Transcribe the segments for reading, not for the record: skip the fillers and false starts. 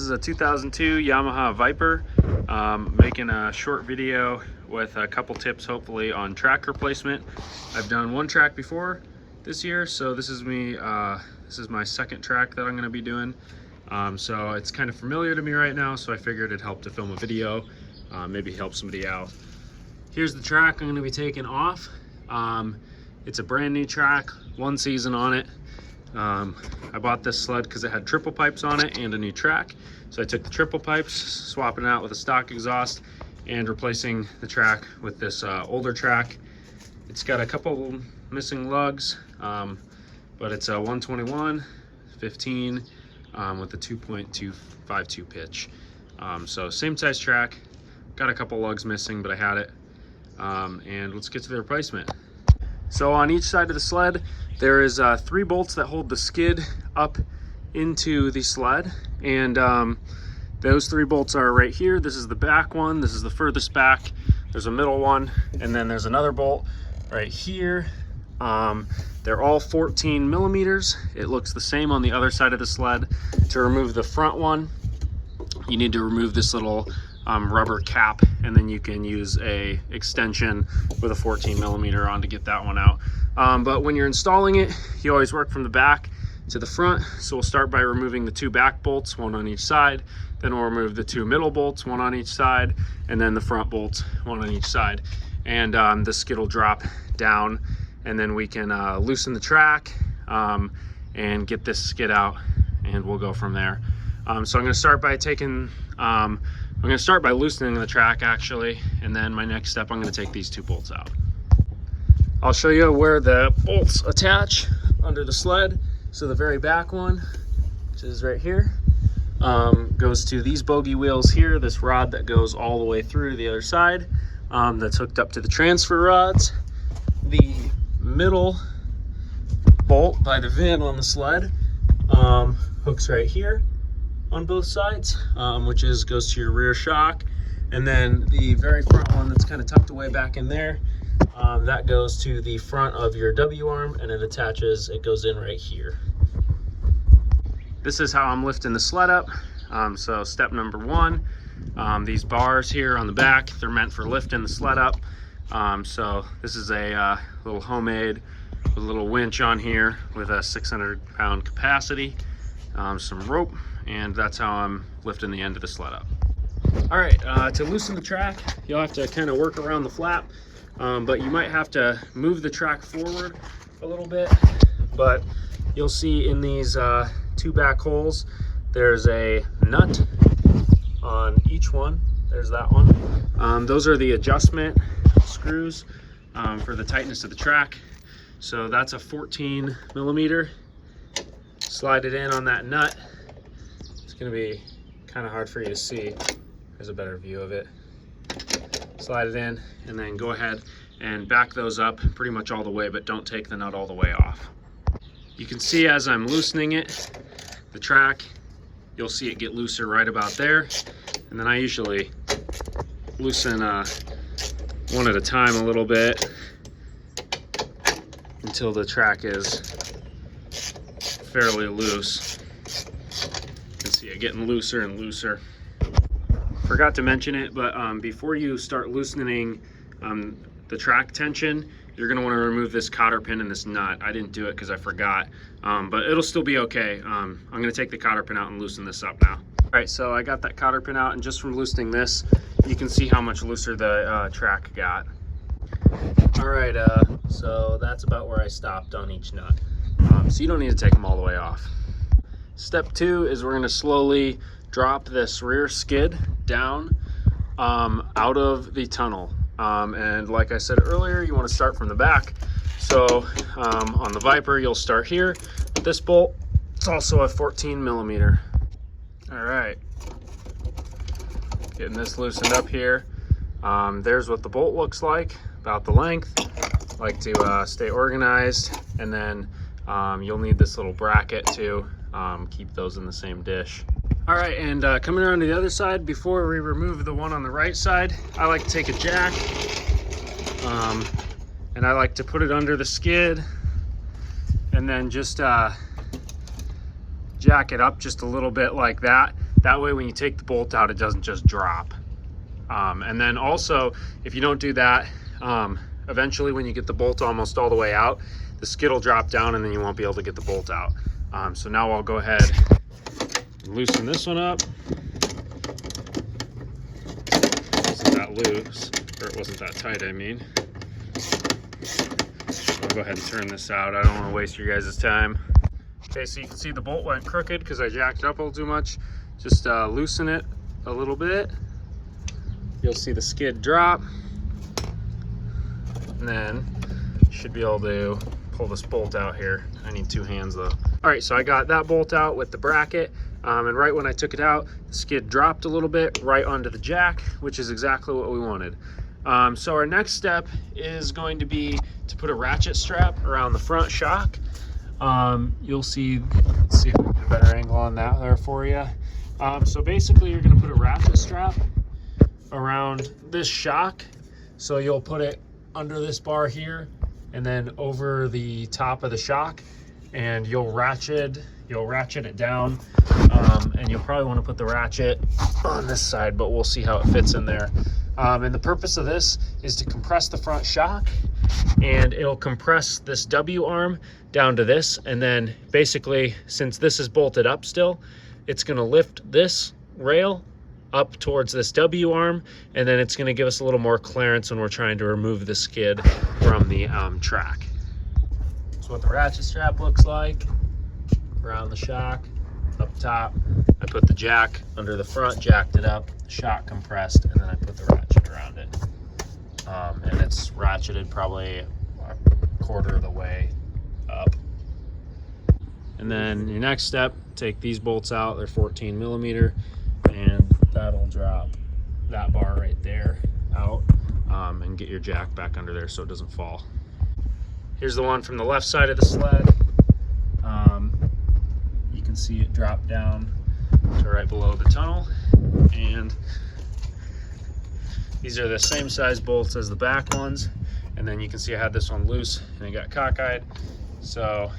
is a 2002 Yamaha Viper. Making a short video with a couple tips hopefully on track replacement. I've done one track before this year, so this is my second track that I'm going to be doing. So it's kind of familiar to me right now, so I figured it'd help to film a video, maybe help somebody out. Here's the track I'm going to be taking off. It's a brand new track, one season on it. I bought this sled because it had triple pipes on it and a new track. So I took the triple pipes, swapping it out with a stock exhaust and replacing the track with this older track. It's got a couple missing lugs, but it's a 121 15 with a 2.252 pitch. So same size track, got a couple lugs missing, but I had it. And let's get to the replacement. So on each side of the sled, there is 3 bolts that hold the skid up into the sled. And those 3 bolts are right here. This is the back one, this is the furthest back. There's a middle one, and then there's another bolt right here. They're all 14 millimeters. It looks the same on the other side of the sled. To remove the front one, you need to remove this little rubber cap, and then you can use a extension with a 14 millimeter on to get that one out. But when you're installing it, you always work from the back to the front. So we'll start by removing the 2 back bolts, one on each side. Then we'll remove the 2 middle bolts, one on each side, and then the front bolts, one on each side. And the skid will drop down, and then we can loosen the track and get this skid out, and we'll go from there. So I'm going to start by loosening the track actually, and then my next step, I'm going to take these 2 bolts out. I'll show you where the bolts attach under the sled. So the very back one, which is right here, goes to these bogey wheels here, this rod that goes all the way through to the other side, that's hooked up to the transfer rods. The middle bolt by the VIN on the sled hooks right here on both sides, which goes to your rear shock. And then the very front one that's kind of tucked away back in there, that goes to the front of your W arm, and it goes in right here. This is how I'm lifting the sled up. So step number 1, these bars here on the back, they're meant for lifting the sled up. So this is a little homemade with a little winch on here with a 600-pound capacity, some rope, and that's how I'm lifting the end of the sled up. All right, to loosen the track, you'll have to kind of work around the flap, but you might have to move the track forward a little bit. But you'll see in these 2 back holes, there's a nut on each one. There's that one. Those are the adjustment screws for the tightness of the track. So that's a 14 millimeter. Slide it in on that nut. It's going to be kind of hard for you to see. There's a better view of it. Slide it in, and then go ahead and back those up pretty much all the way, but don't take the nut all the way off. You can see as I'm loosening it, the track, you'll see it get looser right about there. And then I usually loosen one at a time a little bit until the track is fairly loose. You can see it getting looser and looser. Forgot to mention it, but before you start loosening the track tension, you're going to want to remove this cotter pin and this nut. I didn't do it because I forgot, but it'll still be okay. I'm going to take the cotter pin out and loosen this up now. All right, so I got that cotter pin out, and just from loosening this, you can see how much looser the track got. All right, so that's about where I stopped on each nut. So you don't need to take them all the way off. Step 2 is we're going to slowly drop this rear skid down out of the tunnel. And like I said earlier, you want to start from the back. So on the Viper, you'll start here with this bolt. It's also a 14 millimeter. All right, getting this loosened up here. There's what the bolt looks like, about the length. Like to stay organized, and then you'll need this little bracket to keep those in the same dish. All right, and coming around to the other side, before we remove the one on the right side, I like to take a jack, and I like to put it under the skid, and then just jack it up just a little bit like that. That way when you take the bolt out, it doesn't just drop. And then also, if you don't do that, eventually when you get the bolt almost all the way out, the skid will drop down and then you won't be able to get the bolt out. So now I'll go ahead and loosen this one up. It wasn't that loose, or it wasn't that tight, I mean. I'll go ahead and turn this out. I don't want to waste your guys' time. Okay, so you can see the bolt went crooked because I jacked it up a little too much. Just loosen it a little bit. You'll see the skid drop. And then you should be able to pull this bolt out here. I need 2 hands though. All right, so I got that bolt out with the bracket. And right when I took it out, the skid dropped a little bit right onto the jack, which is exactly what we wanted. So our next step is going to be to put a ratchet strap around the front shock. You'll see, let's see if we can get a better angle on that there for you. So basically you're gonna put a ratchet strap around this shock. So you'll put it under this bar here and then over the top of the shock, and you'll ratchet it down. And you'll probably want to put the ratchet on this side, but we'll see how it fits in there. And the purpose of this is to compress the front shock, and it'll compress this W arm down to this, and then basically, since this is bolted up still, it's going to lift this rail up towards this W arm, and then it's going to give us a little more clearance when we're trying to remove the skid from the track. That's what the ratchet strap looks like around the shock. Up top, I put the jack under the front, jacked it up, the shock compressed, and then I put the ratchet around it. And it's ratcheted probably a quarter of the way up. And then your next step, take these bolts out. They're 14 millimeter, and that'll drop that bar right there out, and get your jack back under there so it doesn't fall. Here's the one from the left side of the sled. You can see it drop down to right below the tunnel, and these are the same size bolts as the back ones. And then you can see I had this one loose and it got cockeyed, so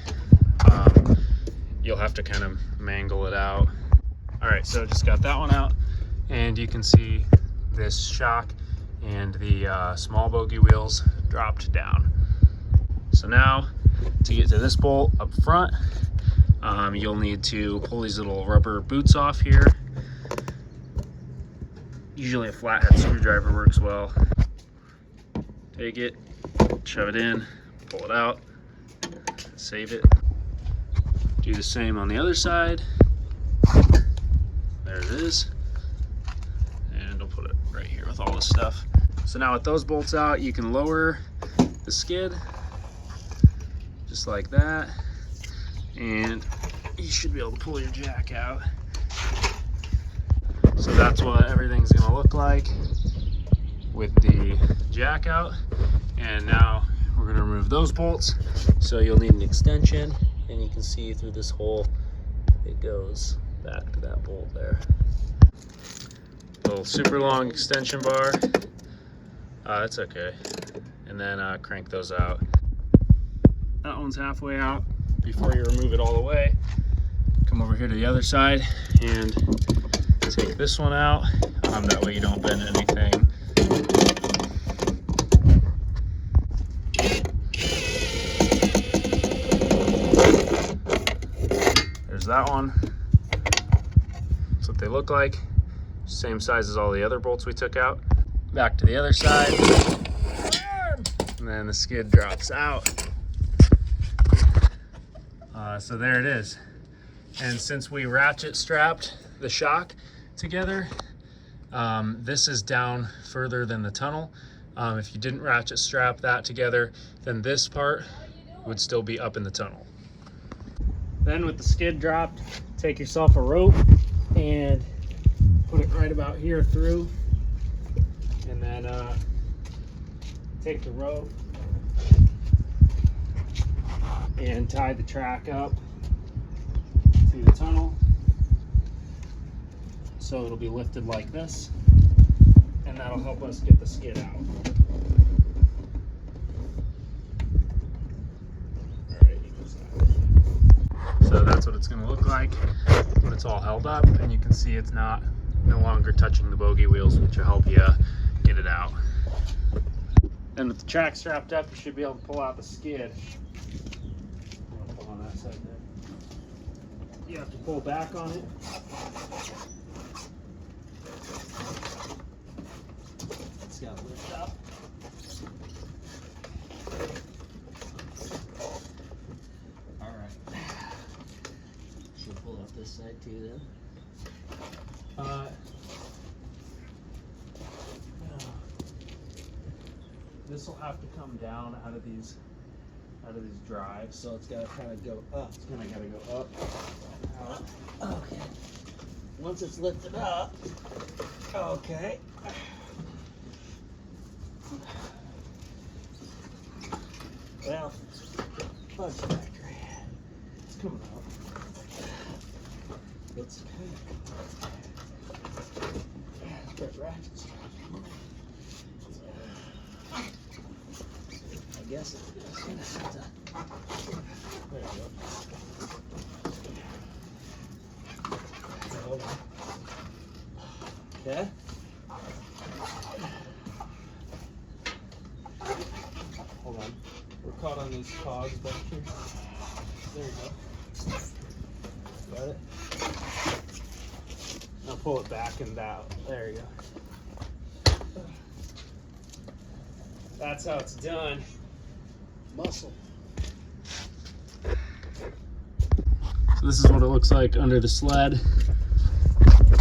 you'll have to kind of mangle it out. All right, so just got that one out, and you can see this shock and the small bogey wheels dropped down. So now to get to this bolt up front, you'll need to pull these little rubber boots off here. Usually a flathead screwdriver works well. Take it, shove it in, pull it out, save it. Do the same on the other side. There it is. And I'll put it right here with all this stuff. So now with those bolts out, you can lower the skid just like that, and you should be able to pull your jack out. So that's what everything's gonna look like with the jack out. And now we're gonna remove those bolts. So you'll need an extension, and you can see through this hole, it goes back to that bolt there. Little super long extension bar. That's okay. And then crank those out. That one's halfway out. Before you remove it all the way, come over here to the other side and take this one out. That way you don't bend anything. There's that one. That's what they look like. Same size as all the other bolts we took out. Back to the other side. And then the skid drops out. So there it is. And since we ratchet strapped the shock together, this is down further than the tunnel. If you didn't ratchet strap that together, then this part would still be up in the tunnel. Then with the skid dropped, take yourself a rope and put it right about here through, and then take the rope and tie the track up to the tunnel so it'll be lifted like this, and that'll help us get the skid out. All right, so that's what it's going to look like. when it's all held up, and you can see it's no longer touching the bogey wheels, which will help you get it out. And with the track strapped up, you should be able to pull out the skid. I'm gonna pull on that side there. You have to pull back on it. It's got to lift up. All right. Should pull up this side too then. This will have to come down out of these drives, so it's got to kind of go up. It's kind of got to go up. Out. Okay. Once it's lifted up, okay. Well, fudge factory. It's coming up. It's kind of got ratchets. I guess it's gonna have to. There you go. Hold on. Okay. Hold on. We're caught on these cogs back here. There you go. Got it? Now pull it back and out. There you go. That's how it's done. Muscle. So this is what it looks like under the sled.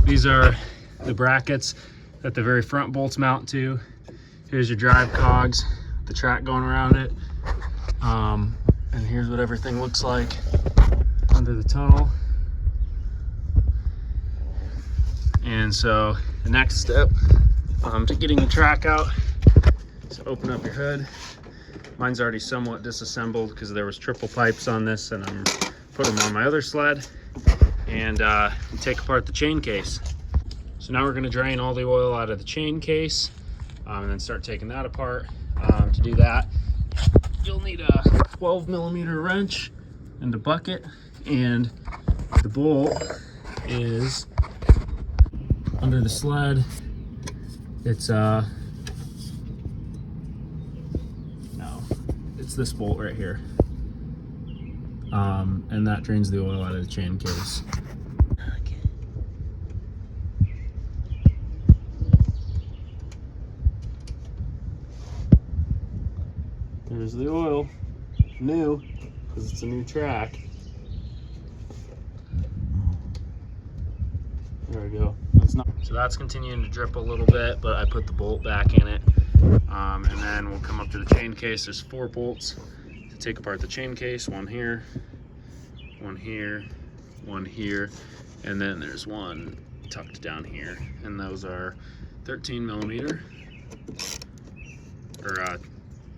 These are the brackets that the very front bolts mount to. Here's your drive cogs, the track going around it. And here's what everything looks like under the tunnel. And so the next step to getting the track out is open up your hood. Mine's already somewhat disassembled because there was triple pipes on this, and I'm putting them on my other sled. And take apart the chain case. So now we're going to drain all the oil out of the chain case and then start taking that apart. To do that, you'll need a 12mm wrench and a bucket, and the bolt is under the sled. It's this bolt right here, and that drains the oil out of the chain case. There's the oil, new, because it's a new track. There we go. So that's continuing to drip a little bit, but I put the bolt back in it. And then we'll come up to the chain case. There's 4 bolts to take apart the chain case. One here, one here, one here, and then there's one tucked down here. And those are 13mm, or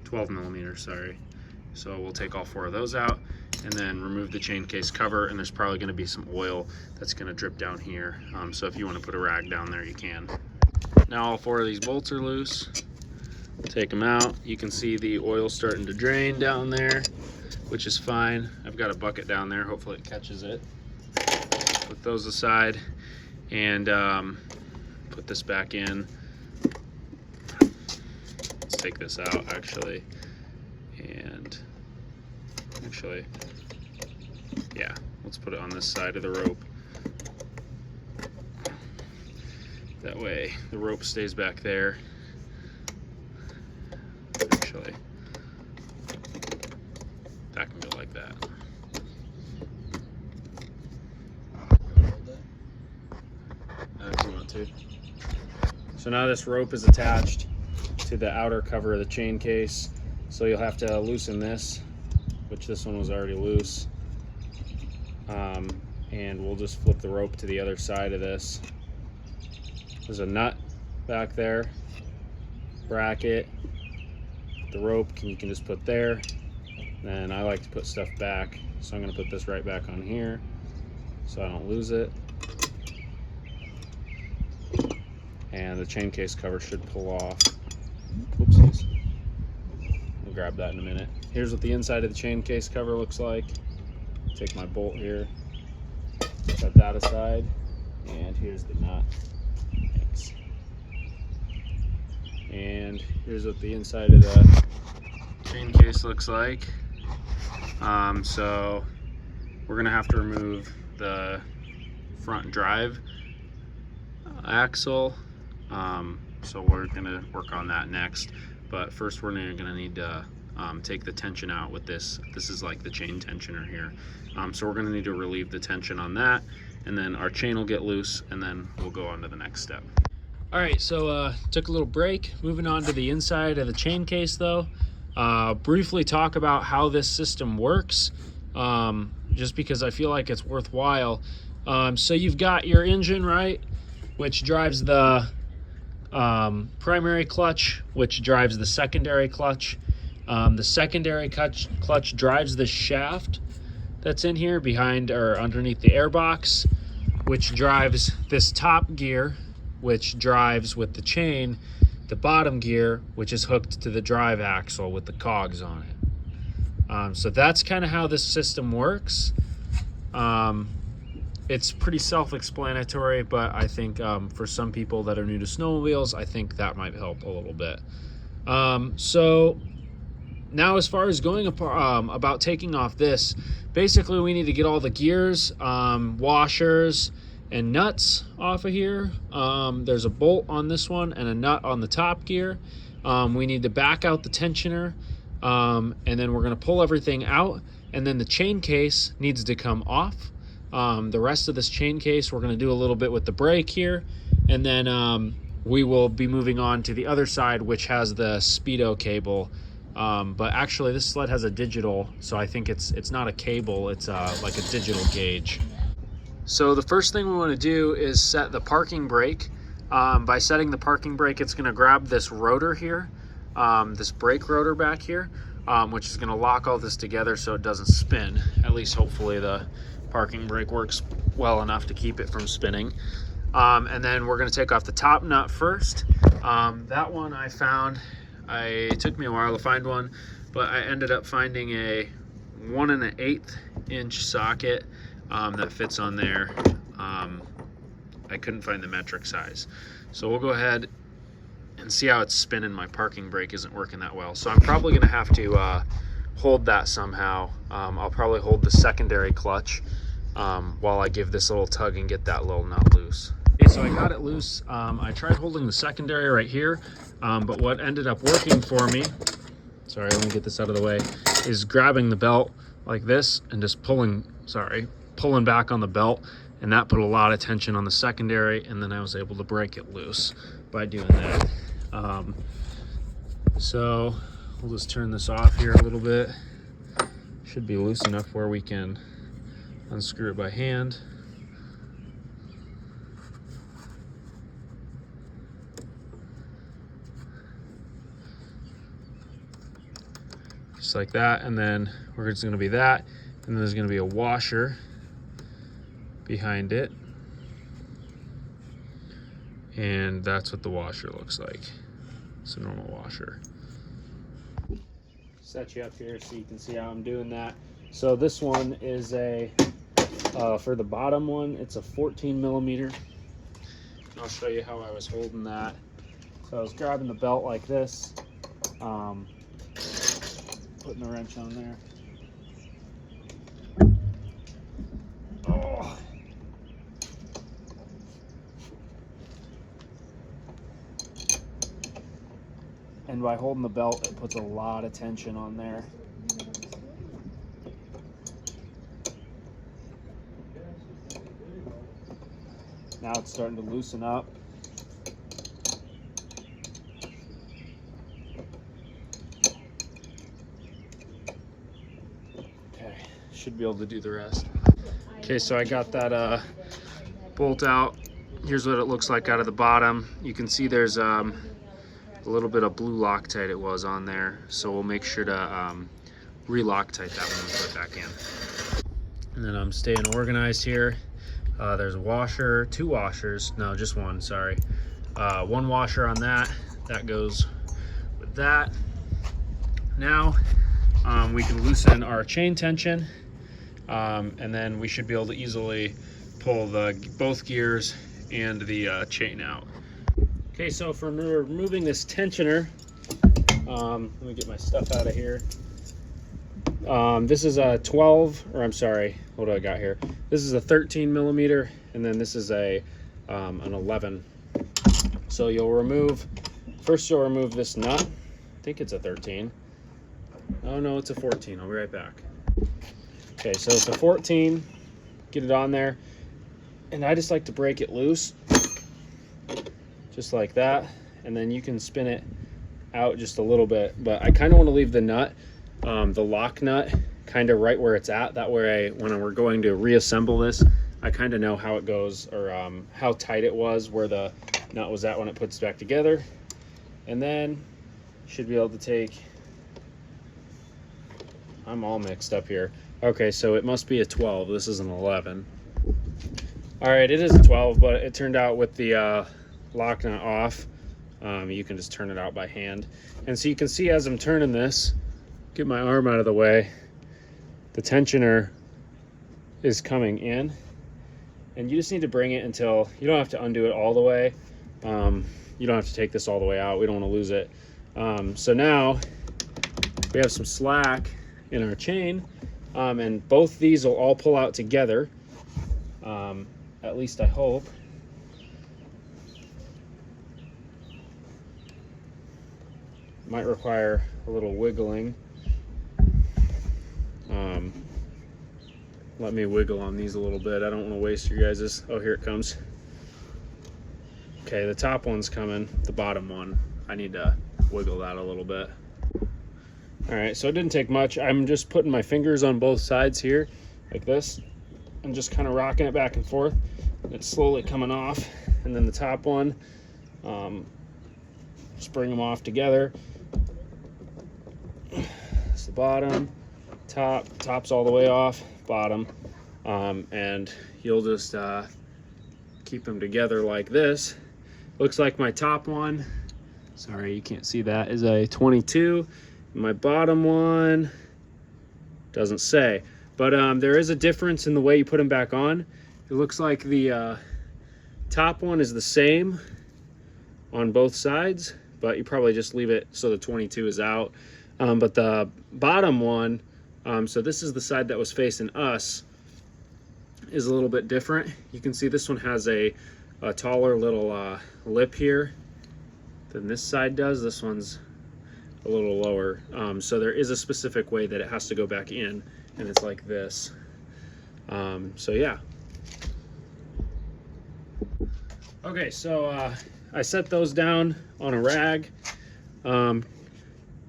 12mm, sorry. So we'll take all 4 of those out and then remove the chain case cover, and there's probably going to be some oil that's going to drip down here. So if you want to put a rag down there, you can. Now all 4 of these bolts are loose. Take them out. You can see the oil starting to drain down there, which is fine. I've got a bucket down there. Hopefully it catches it. Put those aside and put this back in. Let's take this out actually. And actually, yeah, let's put it on this side of the rope. That way the rope stays back there. Actually, that can go like that. If you want to. So now this rope is attached to the outer cover of the chain case. So you'll have to loosen this, which this one was already loose. And we'll just flip the rope to the other side of this. There's a nut back there, bracket, the rope you can just put there. Then I like to put stuff back, so I'm going to put this right back on here so I don't lose it. And the chain case cover should pull off. Whoopsies. We'll grab that in a minute. Here's what the inside of the chain case cover looks like. Take my bolt here, Set that aside, and here's the nut. Thanks. And here's what the inside of the chain case looks like. So we're gonna have to remove the front drive axle. So we're gonna work on that next. But first we're gonna need to take the tension out with this. This is like the chain tensioner here. So we're gonna need to relieve the tension on that, and then our chain will get loose, and then we'll go on to the next step. All right, so took a little break. Moving on to the inside of the chain case though. Briefly talk about how this system works, just because I feel like it's worthwhile. So you've got your engine, right, which drives the primary clutch, which drives the secondary clutch. The secondary clutch drives the shaft that's in here behind or underneath the airbox, which drives this top gear, which drives with the chain the bottom gear, which is hooked to the drive axle with the cogs on it. So that's kind of how this system works. It's pretty self-explanatory, but I think for some people that are new to snowmobiles, I think that might help a little bit. So now as far as going about taking off this, basically we need to get all the gears, washers, and nuts off of here. There's a bolt on this one and a nut on the top gear. We need to back out the tensioner, and then we're gonna pull everything out, and then the chain case needs to come off. The rest of this chain case, we're gonna do a little bit with the brake here, and then we will be moving on to the other side, which has the speedo cable. But actually this sled has a digital, so I think it's not a cable, it's like a digital gauge. So the first thing we want to do is set the parking brake. By setting the parking brake, it's going to grab this rotor here, this brake rotor back here, which is going to lock all this together so it doesn't spin. At least hopefully the parking brake works well enough to keep it from spinning. And then we're going to take off the top nut first. That one I found, it took me a while to find one, but I ended up finding a 1 1/8 inch socket that fits on there. I couldn't find the metric size, so we'll go ahead and see how it's spinning. My parking brake isn't working that well, so I'm probably gonna have to hold that somehow. I'll probably hold the secondary clutch while I give this a little tug and get that little nut loose. Okay, so I got it loose. I tried holding the secondary right here, but what ended up working for me, sorry, let me get this out of the way, is grabbing the belt like this and just pulling back on the belt, and that put a lot of tension on the secondary, and then I was able to break it loose by doing that. So we'll just turn this off here a little bit. Should be loose enough where we can unscrew it by hand. Just like that, and then we're just going to be that, and then there's going to be a washer behind it, and that's what the washer looks like. It's a normal washer. Set you up here so you can see how I'm doing that. So this one is a for the bottom one, it's a 14 millimeter. I'll show you how I was holding that. So I was grabbing the belt like this, putting the wrench on there. Oh. And by holding the belt, it puts a lot of tension on there. Now it's starting to loosen up. Okay, should be able to do the rest. Okay, so I got that bolt out. Here's what it looks like out of the bottom. You can see there's a little bit of blue Loctite it was on there, so we'll make sure to re-Loctite that one and put it back in. And then I'm staying organized here. There's a washer, 2 washers, no, just one, sorry. 1 washer on that. That goes with that. Now we can loosen our chain tension, and then we should be able to easily pull both gears and the chain out. Okay, so for removing this tensioner, let me get my stuff out of here. This is a 12, or I'm sorry, what do I got here? This is a 13 millimeter, and then this is an 11. So you'll remove this nut. I think it's a 13. Oh no, it's a 14. I'll be right back. Okay, so it's a 14. Get it on there, and I just like to break it loose, just like that, and then you can spin it out just a little bit. But I kind of want to leave the nut, the lock nut, kind of right where it's at. That way, when we're going to reassemble this, I kind of know how it goes, or how tight it was, where the nut was at when it puts back together. And then you should be able to take, I'm all mixed up here. Okay, so it must be a 12. This is an 11. All right, it is a 12, but it turned out with the lock nut off, you can just turn it out by hand. And so you can see as I'm turning this, get my arm out of the way, the tensioner is coming in, and you just need to bring it until, you don't have to undo it all the way. You don't have to take this all the way out. We don't want to lose it. So now we have some slack in our chain, and both these will all pull out together. At least I hope. Might require a little wiggling. Let me wiggle on these a little bit. I don't want to waste your guys's. Oh, here it comes. Okay, the top one's coming. The bottom one, I need to wiggle that a little bit. All right, so it didn't take much. I'm just putting my fingers on both sides here, like this, and just kind of rocking it back and forth. It's slowly coming off, and then the top one, just bring them off together. It's the bottom, top's all the way off, bottom, and you'll just keep them together like this. Looks like my top one, sorry you can't see that, is a 22. My bottom one doesn't say, but there is a difference in the way you put them back on. It looks like the top one is the same on both sides, but you probably just leave it so the 22 is out. But the bottom one, so this is the side that was facing us, is a little bit different. You can see this one has a taller little lip here than this side does. This one's a little lower. So there is a specific way that it has to go back in, and it's like this. So yeah. Okay, so I set those down on a rag.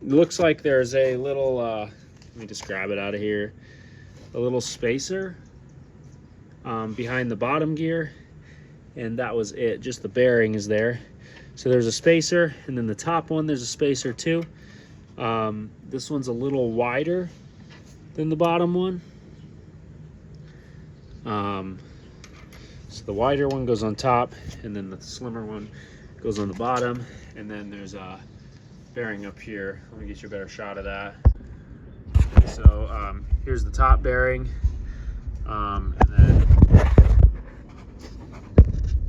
Looks like there's a little, let me just grab it out of here, a little spacer behind the bottom gear, and that was it. Just the bearing is there. So there's a spacer, and then the top one, there's a spacer too. This one's a little wider than the bottom one. So the wider one goes on top, and then the slimmer one goes on the bottom, and then there's a bearing up here. Let me get you a better shot of that. So here's the top bearing, and then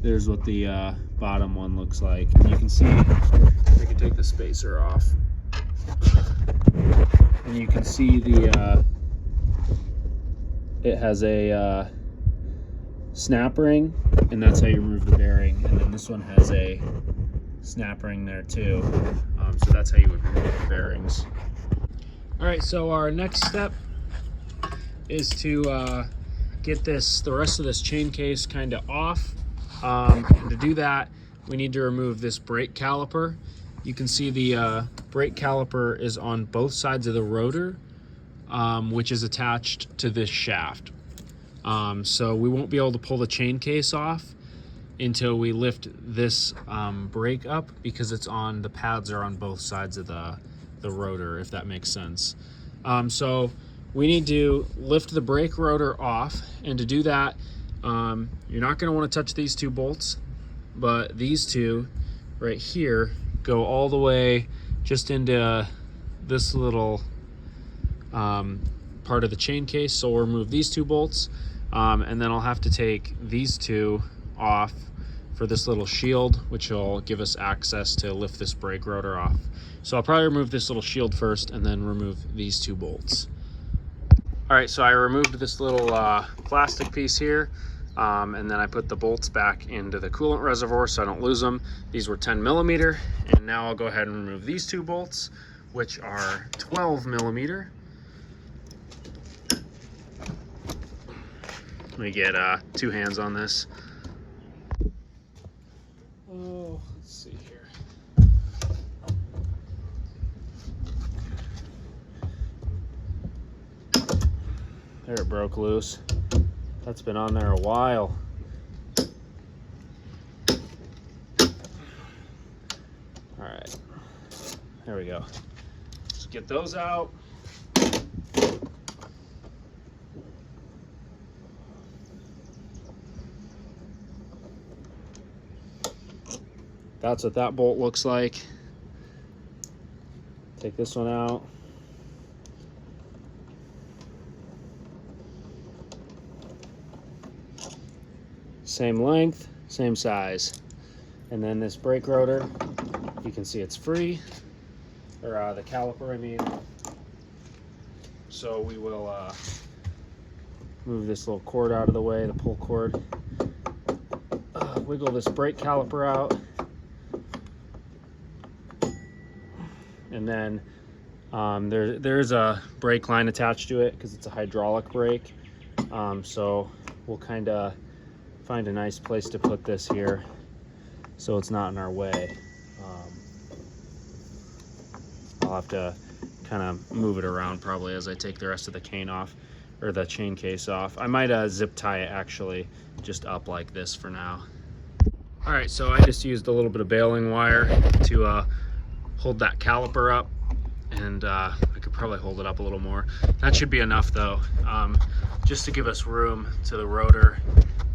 there's what the bottom one looks like. And you can see, I can take the spacer off, and you can see the it has a snap ring, and that's how you remove the bearing. And then this one has a snap ring there too, so that's how you would remove the bearings. All right, so our next step is to get the rest of this chain case kind of off. And to do that, we need to remove this brake caliper. You can see the brake caliper is on both sides of the rotor, which is attached to this shaft. So we won't be able to pull the chain case off until we lift this brake up, because the pads are on both sides of the rotor, if that makes sense. So we need to lift the brake rotor off, and to do that, you're not going to want to touch these two bolts, but these two right here go all the way just into this little part of the chain case. So we'll remove these two bolts. And then I'll have to take these two off for this little shield, which will give us access to lift this brake rotor off. So I'll probably remove this little shield first and then remove these two bolts. All right, so I removed this little plastic piece here, and then I put the bolts back into the coolant reservoir so I don't lose them. These were 10 millimeter, and now I'll go ahead and remove these two bolts, which are 12 millimeter. Let me get two hands on this. Oh, let's see here. There, it broke loose. That's been on there a while. All right, there we go. Let's get those out. That's what that bolt looks like. Take this one out. Same length, same size. And then this brake rotor, you can see it's free, or the caliper, I mean. So we will move this little cord out of the way, the pull cord. Wiggle this brake caliper out. And then there's a brake line attached to it because it's a hydraulic brake. So we'll kind of find a nice place to put this here so it's not in our way. I'll have to kind of move it around probably as I take the rest of the cane off, or the chain case off. I might zip tie it actually just up like this for now. All right, so I just used a little bit of baling wire to hold that caliper up, and I could probably hold it up a little more. That should be enough though, just to give us room to the rotor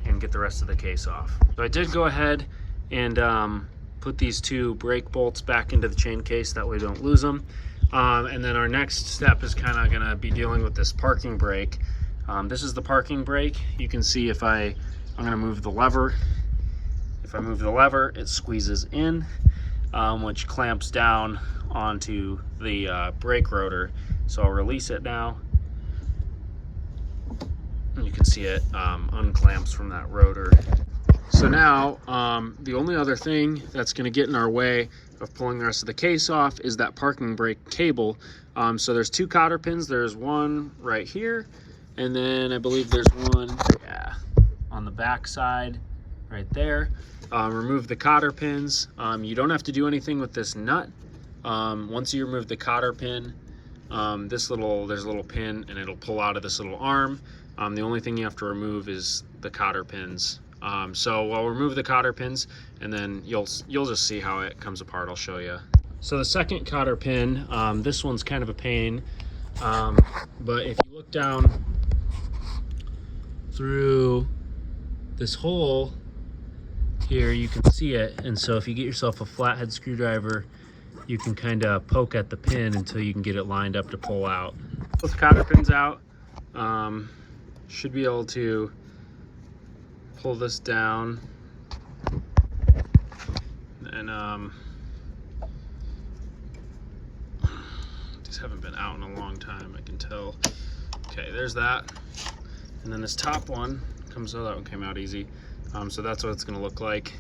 and get the rest of the case off. So I did go ahead and put these two brake bolts back into the chain case, that way we don't lose them. And then our next step is kind of gonna be dealing with this parking brake. This is the parking brake. You can see if I'm gonna move the lever. If I move the lever, it squeezes in, which clamps down onto the brake rotor. So I'll release it now. And you can see it unclamps from that rotor. So now, the only other thing that's gonna get in our way of pulling the rest of the case off is that parking brake cable. So there's two cotter pins. There's one right here, and then I believe there's one on the back side right there. Remove the cotter pins. You don't have to do anything with this nut. Once you remove the cotter pin, there's a little pin and it'll pull out of this little arm. The only thing you have to remove is the cotter pins. So I'll remove the cotter pins, and then you'll just see how it comes apart. I'll show you. So the second cotter pin, this one's kind of a pain, but if you look down through this hole here, you can see it. And so if you get yourself a flathead screwdriver, you can kind of poke at the pin until you can get it lined up to pull out. Both cotter pins out. Should be able to pull this down, and these haven't been out in a long time, I can tell. Okay, there's that. And then this top one comes, oh, that one came out easy. So that's what it's gonna look like.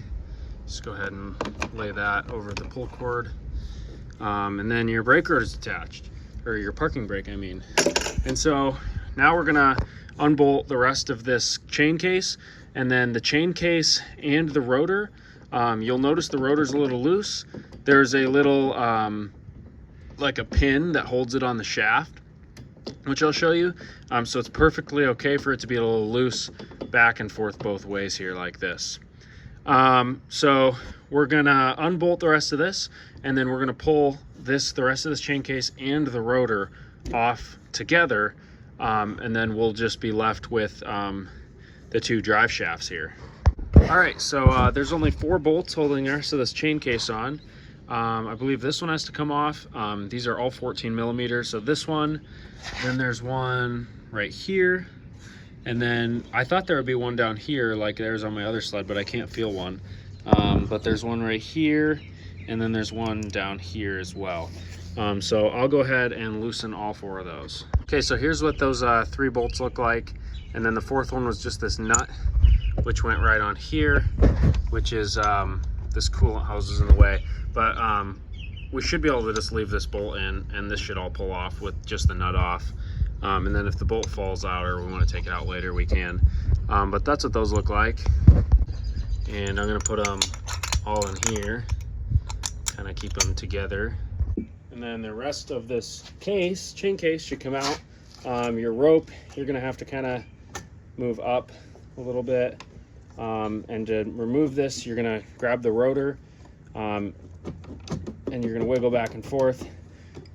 Just go ahead and lay that over the pull cord. And then your brake rotor is attached, or your parking brake, I mean. And so now we're gonna unbolt the rest of this chain case, and then the chain case and the rotor. You'll notice the rotor's a little loose. There's a little, like a pin that holds it on the shaft, which I'll show you. So it's perfectly okay for it to be a little loose back and forth both ways here like this. So we're gonna unbolt the rest of this, and then we're gonna pull the rest of this chain case and the rotor off together, and then we'll just be left with the two drive shafts here. All right, so there's only 4 bolts holding the rest of this chain case on. I believe this one has to come off. These are all 14 millimeters. So this one, then there's one right here, And then I thought there would be one down here like there's on my other sled, but I can't feel one. But there's one right here, and then there's one down here as well. So I'll go ahead and loosen all 4 of those. Okay, so here's what those 3 bolts look like. And then the 4th one was just this nut, which went right on here, which is this coolant hose is in the way. But we should be able to just leave this bolt in, and this should all pull off with just the nut off. And then if the bolt falls out or we want to take it out later, we can. But that's what those look like. And I'm gonna put them all in here, kind of keep them together. And then the rest of this case, chain case, should come out. Your rope, you're gonna have to kind of move up a little bit. And to remove this, you're gonna grab the rotor, and you're gonna wiggle back and forth.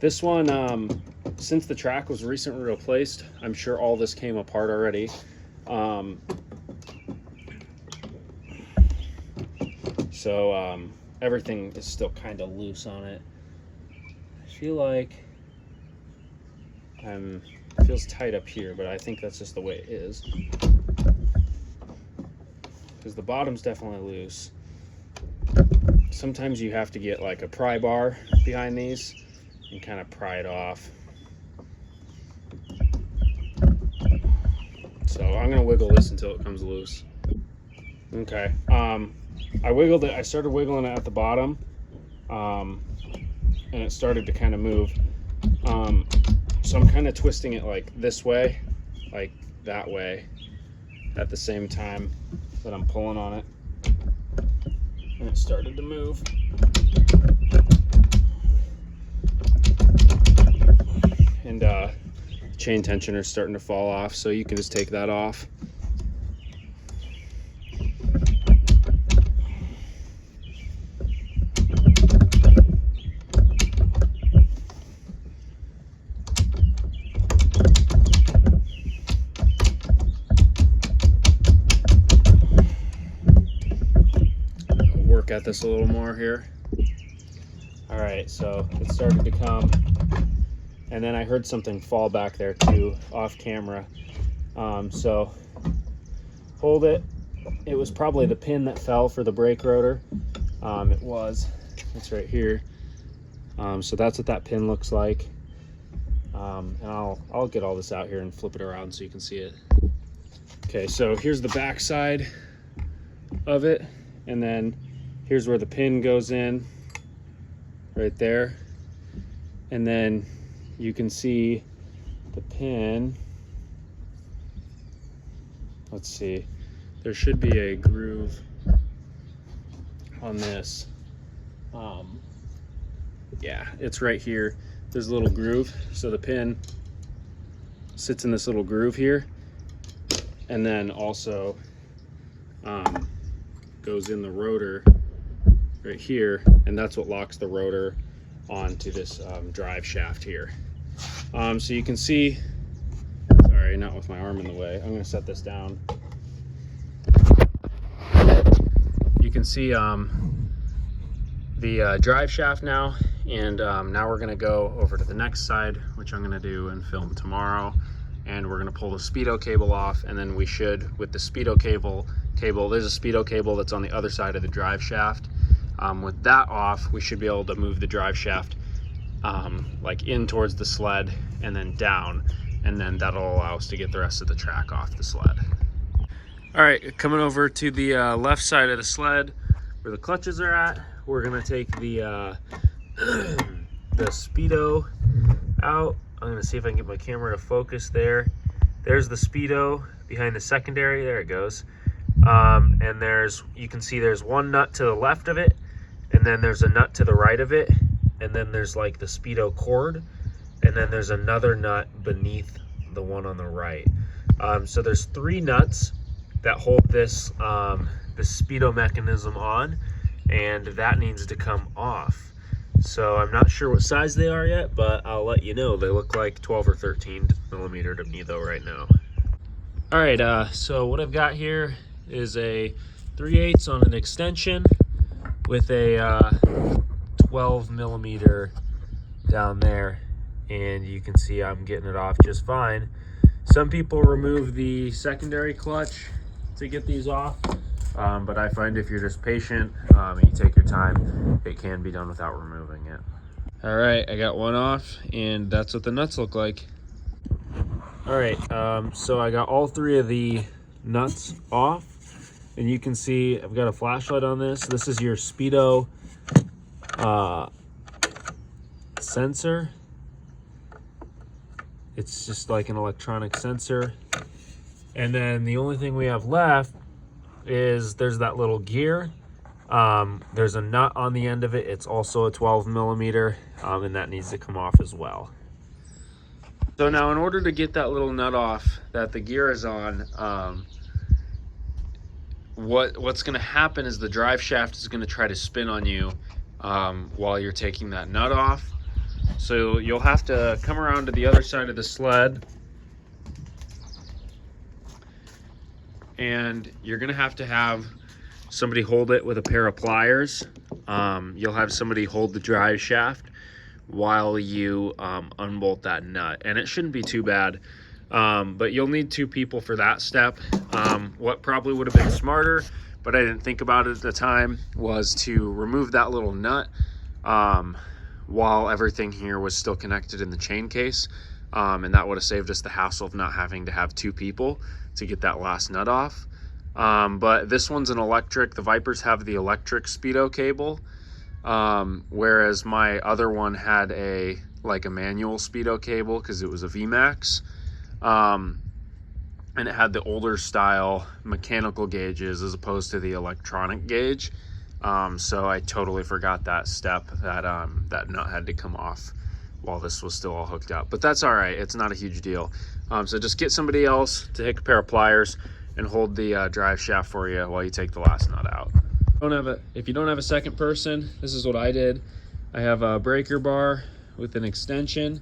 This one, since the track was recently replaced, I'm sure all this came apart already. So everything is still kind of loose on it. I feel like it feels tight up here, but I think that's just the way it is. Because the bottom's definitely loose. Sometimes you have to get like a pry bar behind these and kind of pry it off. So I'm gonna wiggle this until it comes loose. Okay, I wiggled it, I started wiggling it at the bottom, and it started to kind of move. So I'm kind of twisting it like this way, like that way, at the same time that I'm pulling on it. And it started to move. And chain tensioner is starting to fall off, so you can just take that off. At this a little more here. All right, so it started to come, and then I heard something fall back there too off camera. So hold it. It was probably the pin that fell for the brake rotor. It's right here. So that's what that pin looks like. And I'll get all this out here and flip it around so you can see it. Okay, so here's the back side of it, and then here's where the pin goes in, right there. And then you can see the pin. Let's see, there should be a groove on this. Yeah, it's right here. There's a little groove. So the pin sits in this little groove here, and then also goes in the rotor right here, and that's what locks the rotor onto this drive shaft here. So you can see, sorry, not with my arm in the way, I'm going to set this down. You can see the drive shaft now, and now we're going to go over to the next side, which I'm going to do and film tomorrow. And we're going to pull the speedo cable off, and then we should, with the speedo cable, there's a speedo cable that's on the other side of the drive shaft. With that off, we should be able to move the drive shaft like in towards the sled and then down, and then that'll allow us to get the rest of the track off the sled. All right, coming over to the left side of the sled where the clutches are at, we're gonna take the the speedo out. I'm gonna see if I can get my camera to focus there. There's the speedo behind the secondary, there it goes. And you can see there's one nut to the left of it, and then there's a nut to the right of it, and then there's like the speedo cord, and then there's another nut beneath the one on the right. So there's 3 nuts that hold this speedo mechanism on, and that needs to come off. So I'm not sure what size they are yet, but I'll let you know. They look like 12 or 13 millimeter to me though right now. All right, so what I've got here is a 3/8 on an extension with a 12 millimeter down there, and you can see I'm getting it off just fine. Some people remove the secondary clutch to get these off, but I find if you're just patient and you take your time, it can be done without removing it. All right, I got one off, and that's what the nuts look like. All right, so I got all 3 of the nuts off, and you can see I've got a flashlight on this. This is your speedo sensor. It's just like an electronic sensor. And then the only thing we have left is there's that little gear. There's a nut on the end of it. It's also a 12 millimeter, and that needs to come off as well. So now in order to get that little nut off that the gear is on, what's going to happen is the drive shaft is going to try to spin on you while you're taking that nut off. So you'll have to come around to the other side of the sled, and you're going to have somebody hold it with a pair of pliers. You'll have somebody hold the drive shaft while you unbolt that nut, and it shouldn't be too bad, but you'll need 2 people for that step. What probably would have been smarter, but I didn't think about it at the time, was to remove that little nut while everything here was still connected in the chain case, and that would have saved us the hassle of not having to have 2 people to get that last nut off. But this one's an electric. The Vipers have the electric speedo cable, whereas my other one had a manual speedo cable because it was a VMAX, and it had the older style mechanical gauges as opposed to the electronic gauge. So I totally forgot that step, that that nut had to come off while this was still all hooked up, but that's all right. It's not a huge deal. So just get somebody else to take a pair of pliers and hold the drive shaft for you while you take the last nut out. If you don't have a second person, this is what I did. I have a breaker bar with an extension.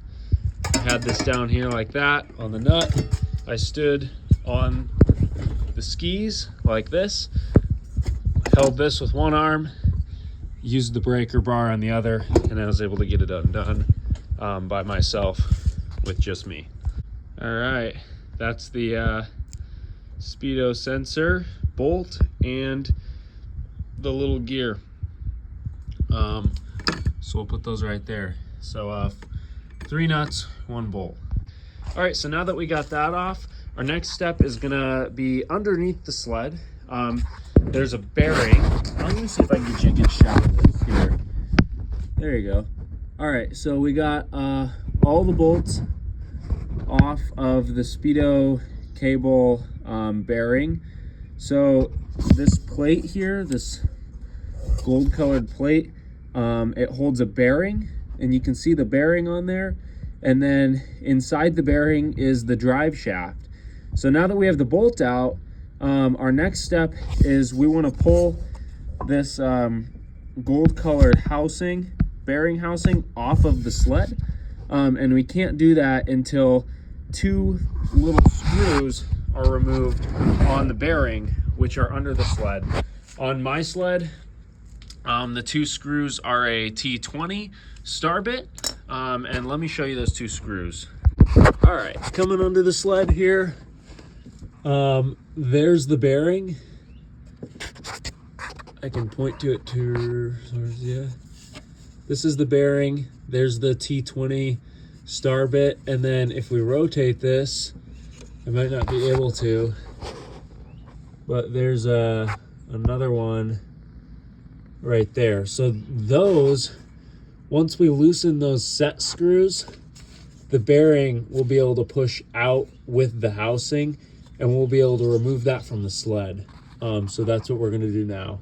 I had this down here like that on the nut. I stood on the skis like this, held this with one arm, used the breaker bar on the other, and I was able to get it undone by myself with just me. All right, that's the speedo sensor bolt and the little gear. So we'll put those right there. So 3 nuts, 1 bolt. All right, so now that we got that off, our next step is gonna be underneath the sled. There's a bearing. I'm gonna see if I can get you a good shot of this here. There you go. All right, so we got all the bolts off of the speedo cable bearing. So this plate here, this gold colored plate, it holds a bearing, and you can see the bearing on there, and then inside the bearing is the drive shaft. So now that we have the bolt out, our next step is we want to pull this gold colored housing, bearing housing, off of the sled, and we can't do that until 2 little screws are removed on the bearing, which are under the sled. On my sled, the 2 screws are a T20 star bit, and let me show you those 2 screws. All right, coming under the sled here, there's the bearing. I can point to it yeah. This is the bearing. There's the T20 star bit, and then if we rotate this, I might not be able to, but there's another one right there. So those, once we loosen those set screws, the bearing will be able to push out with the housing, and we'll be able to remove that from the sled. So that's what we're gonna do now.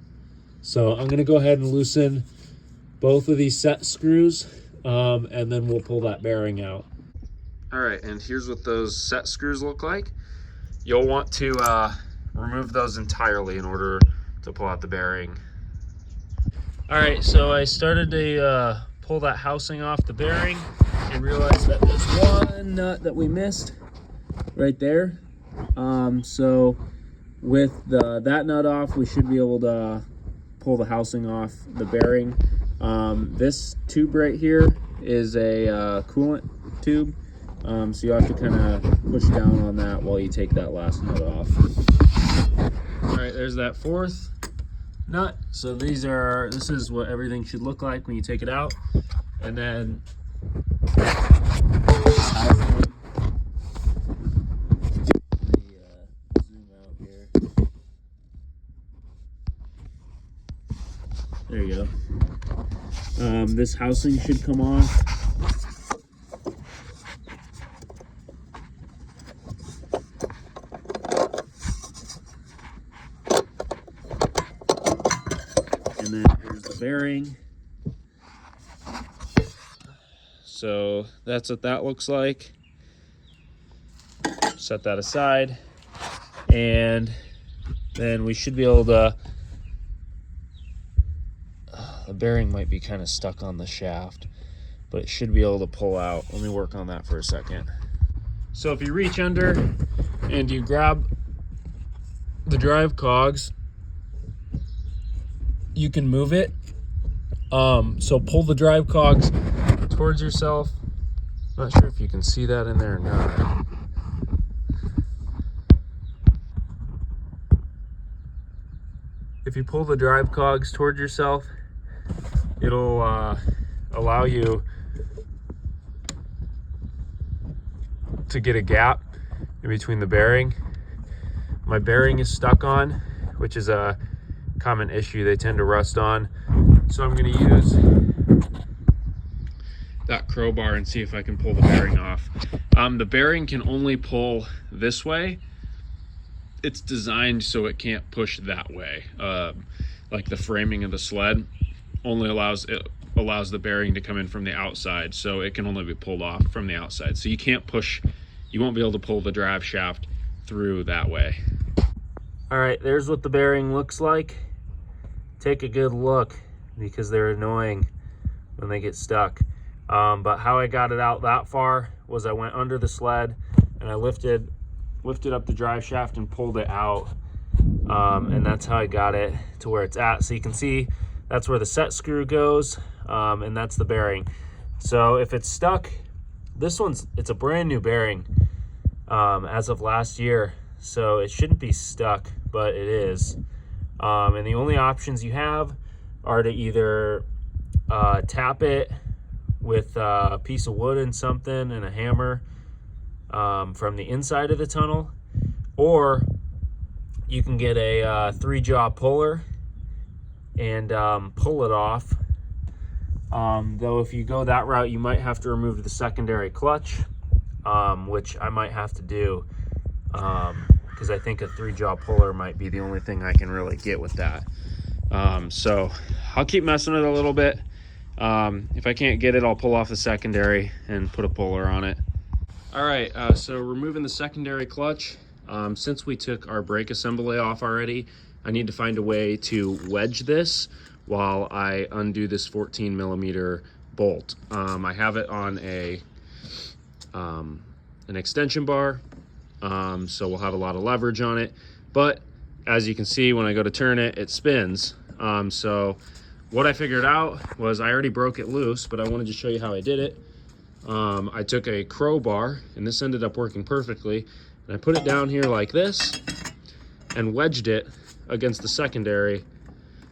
So I'm gonna go ahead and loosen both of these set screws, and then we'll pull that bearing out. All right, and here's what those set screws look like. You'll want to remove those entirely in order to pull out the bearing. All right, so I started to pull that housing off the bearing and realized that there's one nut that we missed right there. So with that nut off, we should be able to pull the housing off the bearing. This tube right here is a coolant tube. So you have to kind of push down on that while you take that last nut off. All right, there's that fourth nut. So this is what everything should look like when you take it out. And then zoom out here. There you go. This housing should come off. And then here's the bearing. So that's what that looks like. Set that aside. And then we should be able to, the bearing might be kind of stuck on the shaft, but it should be able to pull out. Let me work on that for a second. So if you reach under and you grab the drive cogs, you can move it. So pull the drive cogs towards yourself. Not sure if you can see that in there or not. If you pull the drive cogs towards yourself, it'll allow you to get a gap in between the bearing. My bearing is stuck on, which is a common issue. They tend to rust on. So I'm going to use that crowbar and see if I can pull the bearing off. The bearing can only pull this way. It's designed so it can't push that way. Like the framing of the sled only allows the bearing to come in from the outside, so it can only be pulled off from the outside. So you can't push, you won't be able to pull the drive shaft through that way. All right, there's what the bearing looks like. Take a good look because they're annoying when they get stuck. But how I got it out that far was I went under the sled and I lifted up the drive shaft and pulled it out. And that's how I got it to where it's at. So you can see that's where the set screw goes, and that's the bearing. So if it's stuck, it's a brand new bearing as of last year. So it shouldn't be stuck, but it is. And the only options you have are to either tap it with a piece of wood and something and a hammer from the inside of the tunnel, or you can get a 3-jaw puller and pull it off. Though if you go that route, you might have to remove the secondary clutch, which I might have to do because I think a 3-jaw puller might be the only thing I can really get with that. So I'll keep messing with it a little bit. If I can't get it, I'll pull off the secondary and put a puller on it. All right, so removing the secondary clutch. Since we took our brake assembly off already, I need to find a way to wedge this while I undo this 14mm bolt. I have it on an extension bar, so we'll have a lot of leverage on it. But as you can see, when I go to turn it, it spins. So what I figured out was I already broke it loose, but I wanted to show you how I did it. I took a crowbar, and this ended up working perfectly, and I put it down here like this and wedged it against the secondary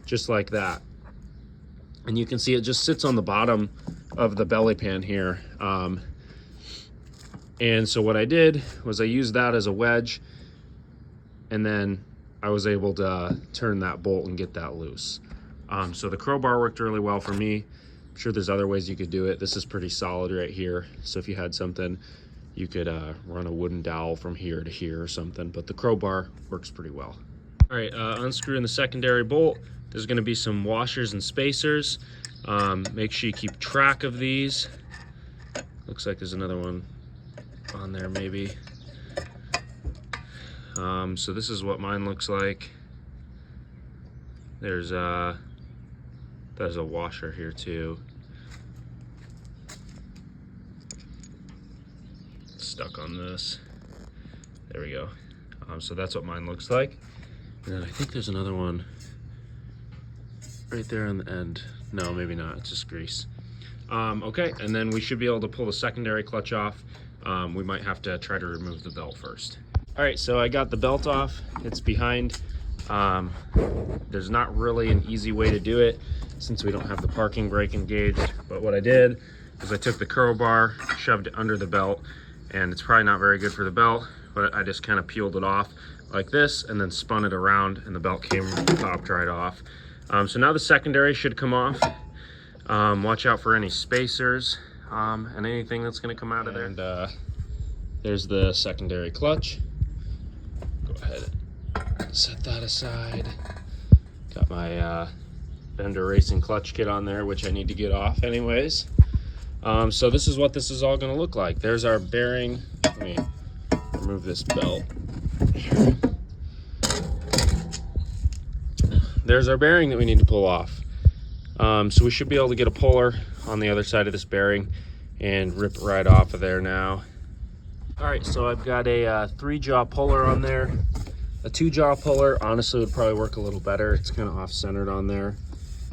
just like that. And you can see it just sits on the bottom of the belly pan here. And so what I did was I used that as a wedge, and then I was able to turn that bolt and get that loose. So the crowbar worked really well for me. I'm sure there's other ways you could do it. This is pretty solid right here. So if you had something, you could run a wooden dowel from here to here or something, but the crowbar works pretty well. All right, unscrewing the secondary bolt. There's gonna be some washers and spacers. Make sure you keep track of these. Looks like there's another one on there maybe. So this is what mine looks like. There's a washer here too. Stuck on this. There we go. So that's what mine looks like. And then I think there's another one right there on the end. No, maybe not, it's just grease. Okay, and then we should be able to pull the secondary clutch off. we might have to try to remove the belt first. All right, so I got the belt off. It's behind. There's not really an easy way to do it since we don't have the parking brake engaged. But what I did is I took the curl bar, shoved it under the belt, and it's probably not very good for the belt, but I just kind of peeled it off like this and then spun it around and the belt popped right off. So now the secondary should come off. Watch out for any spacers and anything that's going to come out of there. And there's the secondary clutch. Go ahead and set that aside. Got my Bender Racing clutch kit on there, which I need to get off anyways. So this is what this is all going to look like. There's our bearing. Let me remove this belt. There's our bearing that we need to pull off. So we should be able to get a puller on the other side of this bearing and rip it right off of there now. All right, so I've got a 3-jaw puller on there. A 2-jaw puller honestly would probably work a little better. It's kind of off-centered on there.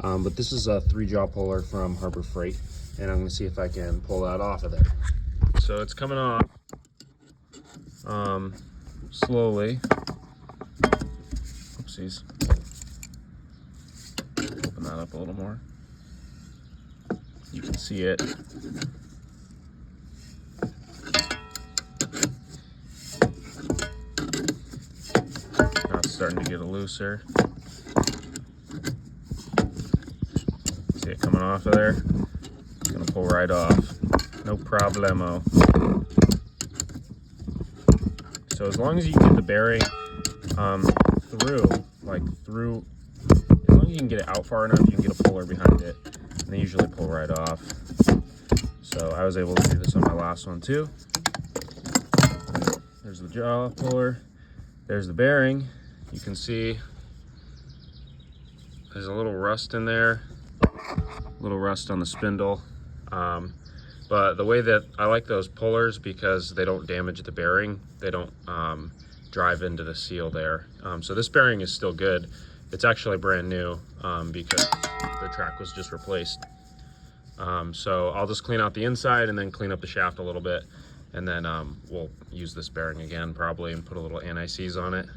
But this is a 3-jaw puller from Harbor Freight, and I'm gonna see if I can pull that off of there. So it's coming off slowly. Oopsies. Open that up a little more. You can see it. Now it's starting to get looser. See it coming off of there? It's gonna pull right off. No problemo. So as long as you can get the bearing through, as long as you can get it out far enough, you can get a puller behind it, and they usually pull right off. So I was able to do this on my last one too. There's the jaw puller. There's the bearing. You can see there's a little rust in there, a little rust on the spindle. But the way that I like those pullers, because they don't damage the bearing, they don't drive into the seal there. So this bearing is still good. It's actually brand new because the track was just replaced. So I'll just clean out the inside and then clean up the shaft a little bit, and then we'll use this bearing again probably and put a little anti-seize on it.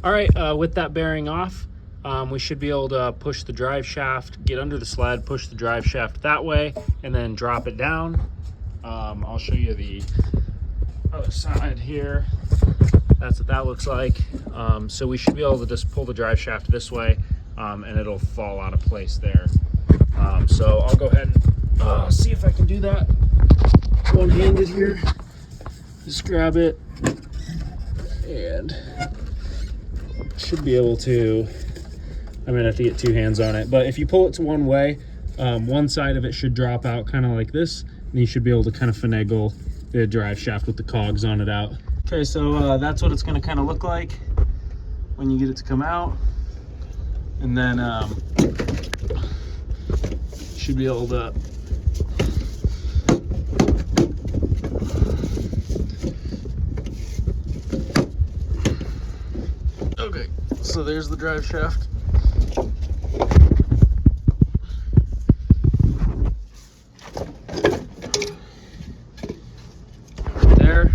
All right, with that bearing off, we should be able to push the drive shaft, get under the sled, push the drive shaft that way, and then drop it down. I'll show you the other side here. That's what that looks like. So we should be able to just pull the drive shaft this way, and it'll fall out of place there. So I'll go ahead and see if I can do that one-handed here. Just grab it, and should be able to. I'm gonna have to get 2 hands on it, but if you pull it to one way, one side of it should drop out kind of like this, and you should be able to kind of finagle the drive shaft with the cogs on it out. Okay, so that's what it's gonna kind of look like when you get it to come out, and then should be able to okay, so there's the drive shaft. There.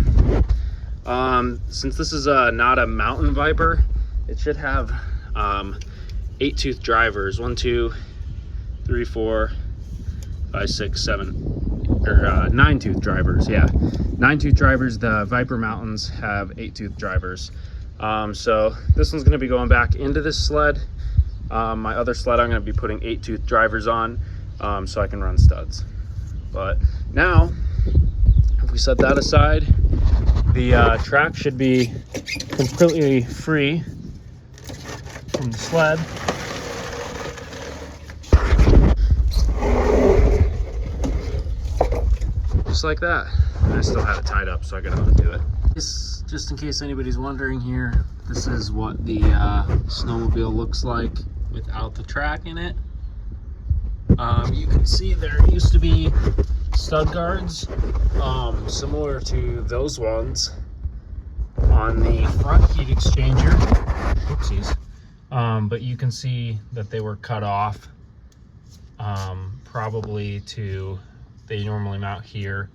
Since this is not a mountain Viper, it should have 8-tooth drivers. 1, 2, 3, 4, 5, 6, 7, or 9-tooth drivers. Yeah, 9-tooth drivers. The Viper Mountains have 8-tooth drivers. So this one's going to be going back into this sled. My other sled I'm going to be putting 8-tooth drivers on, so I can run studs. But now, if we set that aside, the track should be completely free from the sled. Just like that. I still have it tied up, so I gotta undo it. Just in case anybody's wondering here, this is what the snowmobile looks like without the track in it. You can see there used to be stud guards similar to those ones on the front heat exchanger. Oopsies. But you can see that they were cut off, probably they normally mount here,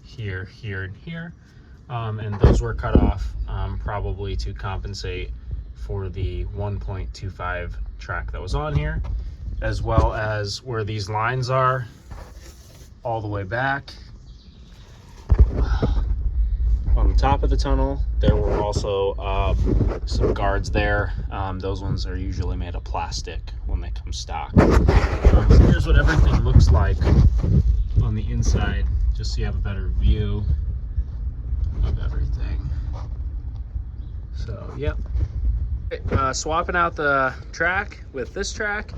here, here, and here. And those were cut off probably to compensate for the 1.25 track that was on here, as well as where these lines are all the way back. On the top of the tunnel, there were also some guards there. Those ones are usually made of plastic when they come stock. So here's what everything looks like on the inside, just so you have a better view of everything. So, yep. Swapping out the track with this track.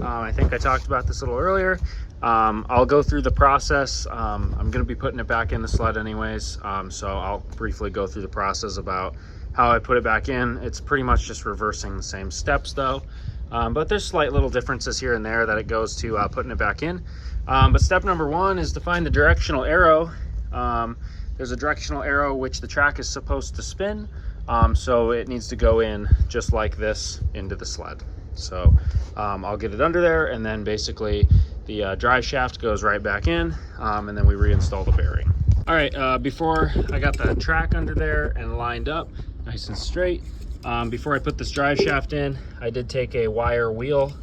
I think I talked about this a little earlier. I'll go through the process. I'm going to be putting it back in the sled anyways, so I'll briefly go through the process about how I put it back in. It's pretty much just reversing the same steps though, but there's slight little differences here and there that it goes to putting it back in. But step number one is to find the directional arrow. There's a directional arrow which the track is supposed to spin, so it needs to go in just like this into the sled. So I'll get it under there, and then basically the drive shaft goes right back in, and then we reinstall the bearing. All right, before I got the track under there and lined up nice and straight, before I put this drive shaft in, I did take a wire wheel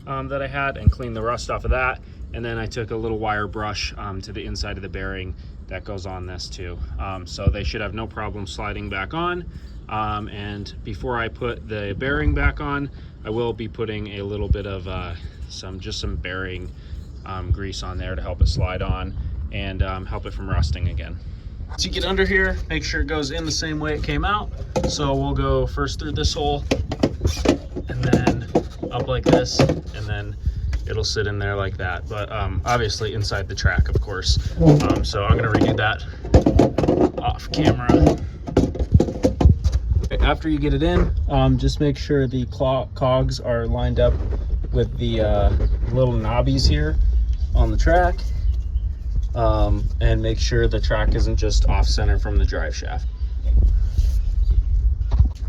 that I had and clean the rust off of that, and then I took a little wire brush to the inside of the bearing that goes on this too. So they should have no problem sliding back on. And before I put the bearing back on, I will be putting a little bit of some bearing grease on there to help it slide on and help it from rusting again. Once you get under here, make sure it goes in the same way it came out. So we'll go first through this hole and then up like this, and then it'll sit in there like that, but obviously inside the track, of course. So I'm gonna redo that off camera. After you get it in, just make sure the cogs are lined up with the little knobbies here on the track, and make sure the track isn't just off center from the drive shaft.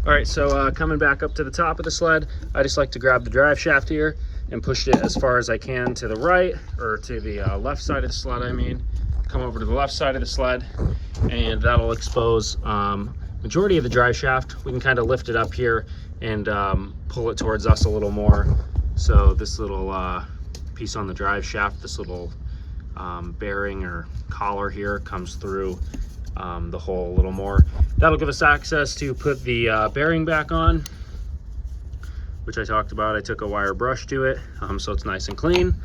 All right, so coming back up to the top of the sled, I just like to grab the drive shaft here and push it as far as I can to the right, or to the left side of the sled, I mean. Come over to the left side of the sled, and that'll expose majority of the drive shaft. We can kind of lift it up here and pull it towards us a little more. So this little piece on the drive shaft, this little bearing or collar here comes through the hole a little more. That'll give us access to put the bearing back on, which I talked about. I took a wire brush to it, so it's nice and clean.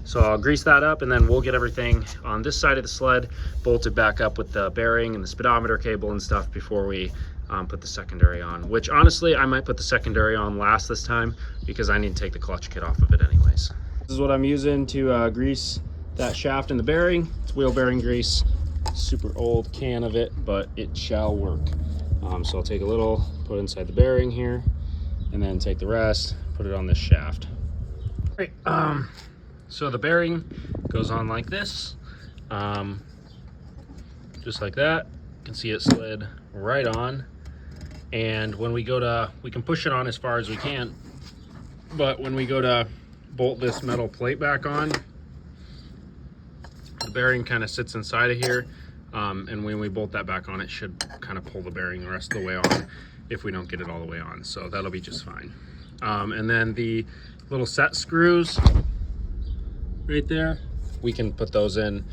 So I'll grease that up, and then we'll get everything on this side of the sled bolted back up with the bearing and the speedometer cable and stuff before we put the secondary on, which honestly I might put the secondary on last this time because I need to take the clutch kit off of it anyways. This is what I'm using to grease that shaft and the bearing. It's wheel bearing grease, super old can of it, but it shall work. So I'll take a little, put it inside the bearing here, and then take the rest, put it on this shaft. Great. So the bearing goes on like this, just like that. You can see it slid right on. And when we go to, we can push it on as far as we can, but when we go to bolt this metal plate back on, the bearing kind of sits inside of here. And when we bolt that back on, it should kind of pull the bearing the rest of the way on if we don't get it all the way on. So that'll be just fine. And then the little set screws right there, we can put those in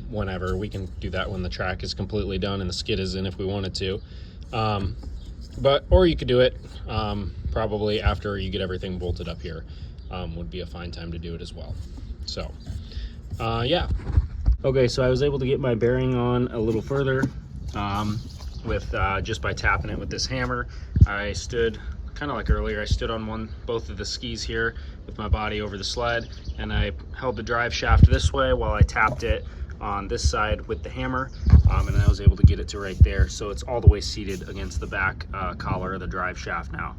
whenever. We can do that when the track is completely done and the skid is in if we wanted to. Or you could do it probably after you get everything bolted up here. Would be a fine time to do it as well. So yeah. Okay, so I was able to get my bearing on a little further with just by tapping it with this hammer. I stood kind of like earlier, I stood on both of the skis here with my body over the sled, and I held the drive shaft this way while I tapped it on this side with the hammer, and I was able to get it to right there, so it's all the way seated against the back collar of the drive shaft now.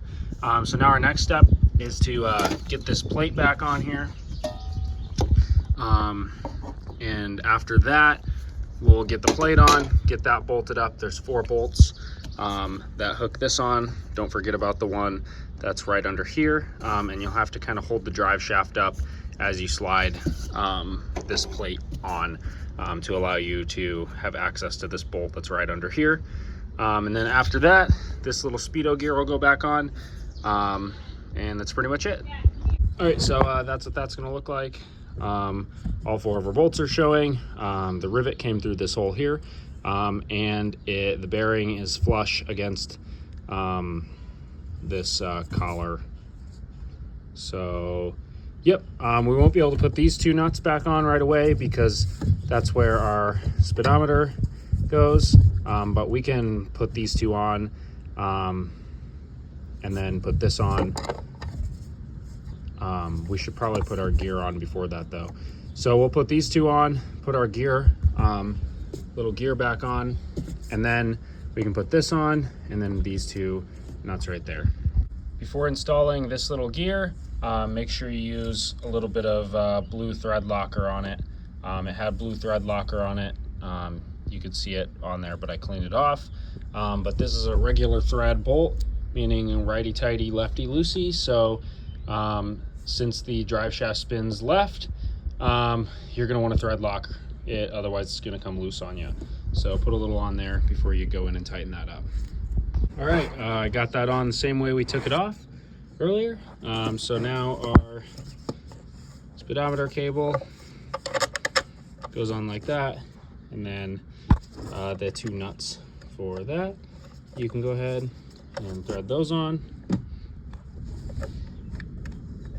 So now our next step is to get this plate back on here, and after that we'll get the plate on, get that bolted up. There's 4 bolts that hook this on. Don't forget about the one that's right under here, and you'll have to kind of hold the drive shaft up as you slide this plate on. to allow you to have access to this bolt that's right under here. And then after that, this little speedo gear will go back on, and that's pretty much it. All right, so that's what that's gonna look like. All 4 of our bolts are showing. The rivet came through this hole here, and the bearing is flush against this collar. So yep, we won't be able to put these 2 nuts back on right away because that's where our speedometer goes, but we can put these 2 on, and then put this on. We should probably put our gear on before that though. So we'll put these 2 on, put our gear, little gear back on, and then we can put this on, and then these 2 nuts right there. Before installing this little gear, make sure you use a little bit of blue thread locker on it. It had blue thread locker on it. You could see it on there, but I cleaned it off. But this is a regular thread bolt, meaning righty-tighty, lefty-loosey. So since the drive shaft spins left, you're gonna want to thread lock it, otherwise it's gonna come loose on you. So put a little on there before you go in and tighten that up. All right, I got that on the same way we took it off earlier. So now our speedometer cable goes on like that, and then the 2 nuts for that, you can go ahead and thread those on.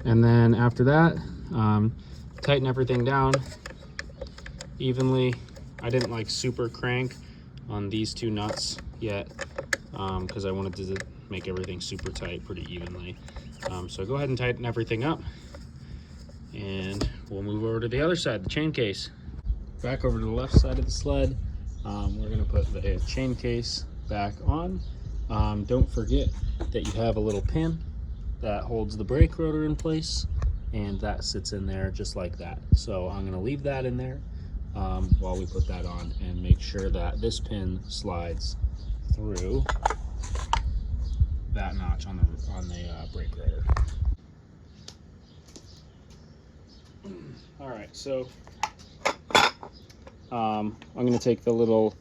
And then after that, tighten everything down evenly. I didn't like super crank on these 2 nuts yet, because I wanted to make everything super tight pretty evenly. So go ahead and tighten everything up, and we'll move over to the other side, the chain case. Back over to the left side of the sled, we're gonna put the chain case back on. Don't forget that you have a little pin that holds the brake rotor in place, and that sits in there just like that. So I'm gonna leave that in there while we put that on, and make sure that this pin slides through that notch on the brake rotor. All right, so I'm gonna take the little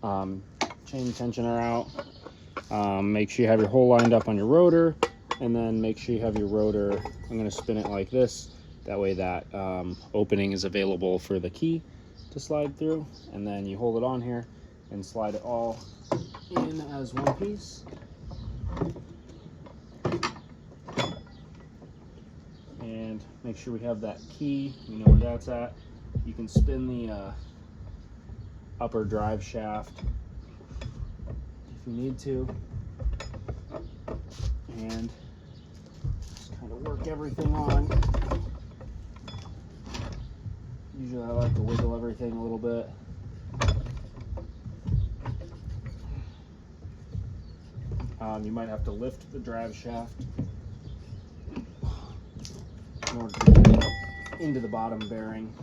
chain tensioner out. Make sure you have your hole lined up on your rotor, and then make sure you have your rotor. I'm gonna spin it like this. That way that opening is available for the key to slide through, and then you hold it on here and slide it all in as one piece. And make sure we have that key, you know where that's at. You can spin the upper drive shaft if you need to, and just kind of work everything on. Usually I like to wiggle everything a little bit. You might have to lift the drive shaft in order to get it into the bottom bearing.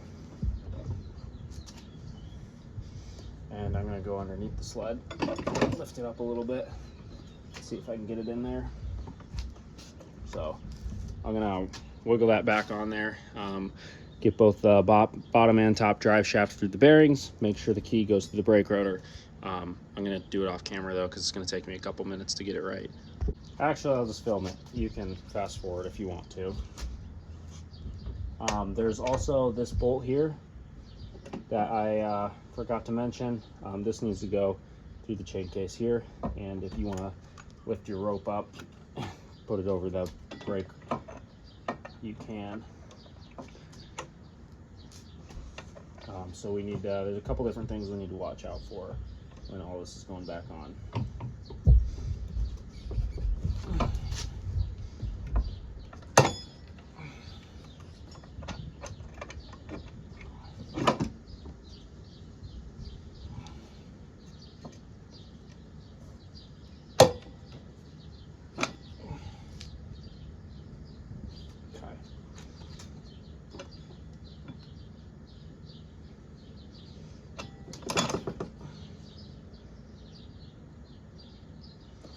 And I'm going to go underneath the sled, lift it up a little bit, see if I can get it in there. So I'm going to wiggle that back on there, get both the bottom and top drive shaft through the bearings, make sure the key goes through the brake rotor. I'm going to do it off camera though, because it's going to take me a couple minutes to get it right. Actually, I'll just film it. You can fast forward if you want to. There's also this bolt here that I forgot to mention. This needs to go through the chain case here, and if you want to lift your rope up, put it over the brake, you can. So we need, there's a couple different things we need to watch out for when all this is going back on.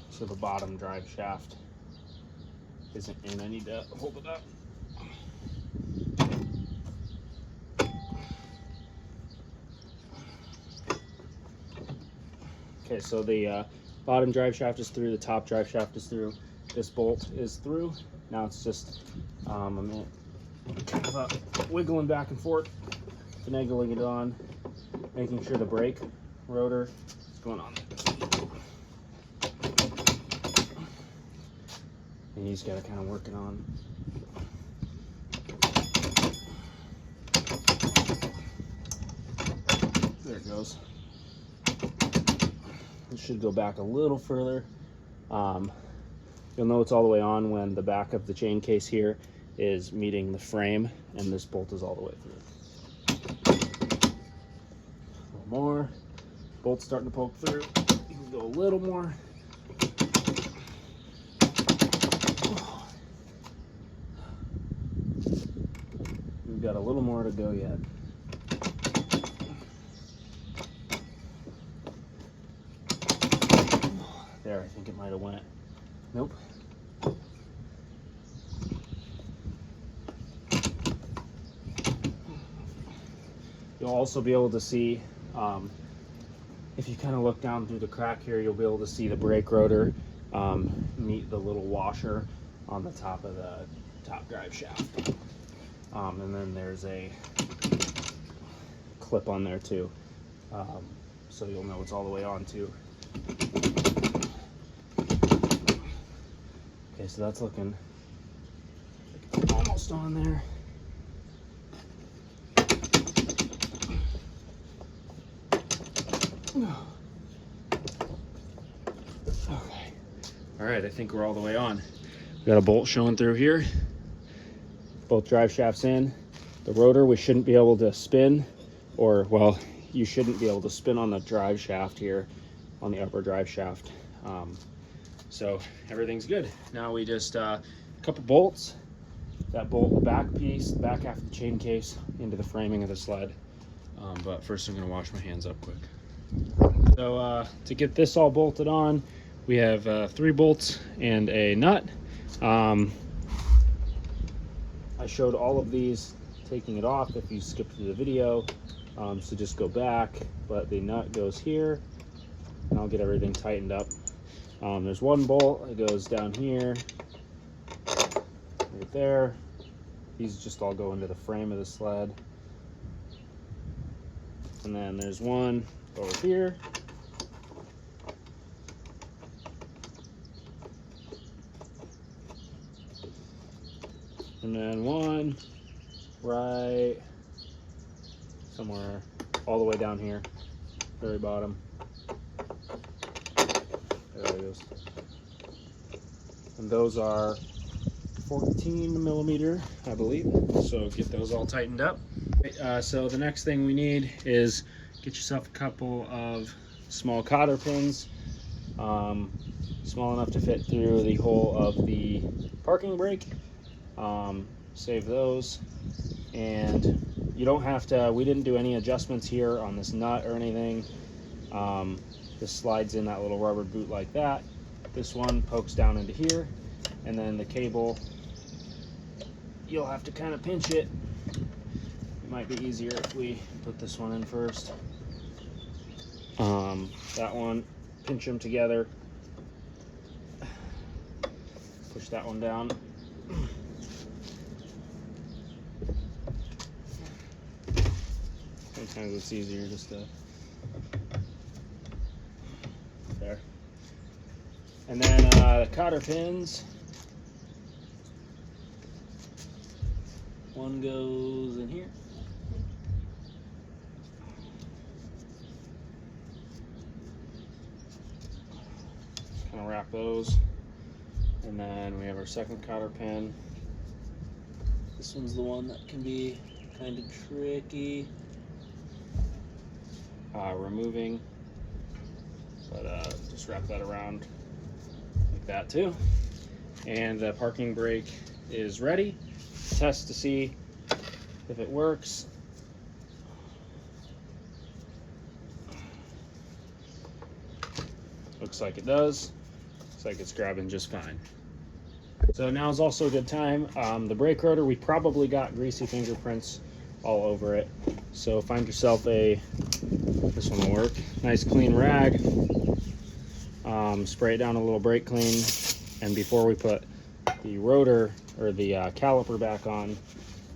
So the bottom drive shaft isn't in. I need to hold it up. Okay, so the bottom drive shaft is through, the top drive shaft is through, this bolt is through. Now it's just a minute wiggling back and forth, finagling it on, making sure the brake rotor is going on. And you just got to kind of work it on. There it goes. It should go back a little further. You'll know it's all the way on when the back of the chain case here is meeting the frame and this bolt is all the way through. A little more. Bolt's starting to poke through. You can go a little more. We've got a little more to go yet. There, I think it might have went. Nope. You'll also be able to see, if you kind of look down through the crack here, you'll be able to see the brake rotor meet the little washer on the top of the top drive shaft. And then there's a clip on there too, so you'll know it's all the way on too. Okay, so that's looking almost on there. Okay. All right, I think we're all the way on. We got a bolt showing through here. Both drive shafts in. The rotor we shouldn't be able to spin, or well, you shouldn't be able to spin on the drive shaft here, on the upper drive shaft. So everything's good. Now we just a couple bolts that bolt the back piece, the back half of the chain case into the framing of the sled. But first I'm gonna wash my hands up quick. So to get this all bolted on, we have 3 bolts and a nut. I showed all of these taking it off if you skipped through the video, so just go back, but the nut goes here and I'll get everything tightened up. There's one bolt that goes down here, right there. These just all go into the frame of the sled. And then there's one over here. And then one right somewhere all the way down here, very bottom. There it is. And those are 14 millimeter, I believe. So get those all tightened up. So the next thing we need is get yourself a couple of small cotter pins, small enough to fit through the hole of the parking brake. Save those, and you don't have to, we didn't do any adjustments here on this nut or anything. This slides in that little rubber boot like that. This one pokes down into here, and then the cable, you'll have to kind of pinch it. It might be easier if we put this one in first. That one, pinch them together, push that one down. Sometimes it's easier just to, there. And then the cotter pins, one goes in here. Kind of wrap those. And then we have our second cotter pin. This one's the one that can be kind of tricky removing, but just wrap that around like that too. And the parking brake is ready. Test to see if it works. Looks like it does. Looks like it's grabbing just fine. So now is also a good time. The brake rotor, we probably got greasy fingerprints all over it. So find yourself a, this one will work, nice clean rag, spray it down a little brake clean, and before we put the rotor or the caliper back on,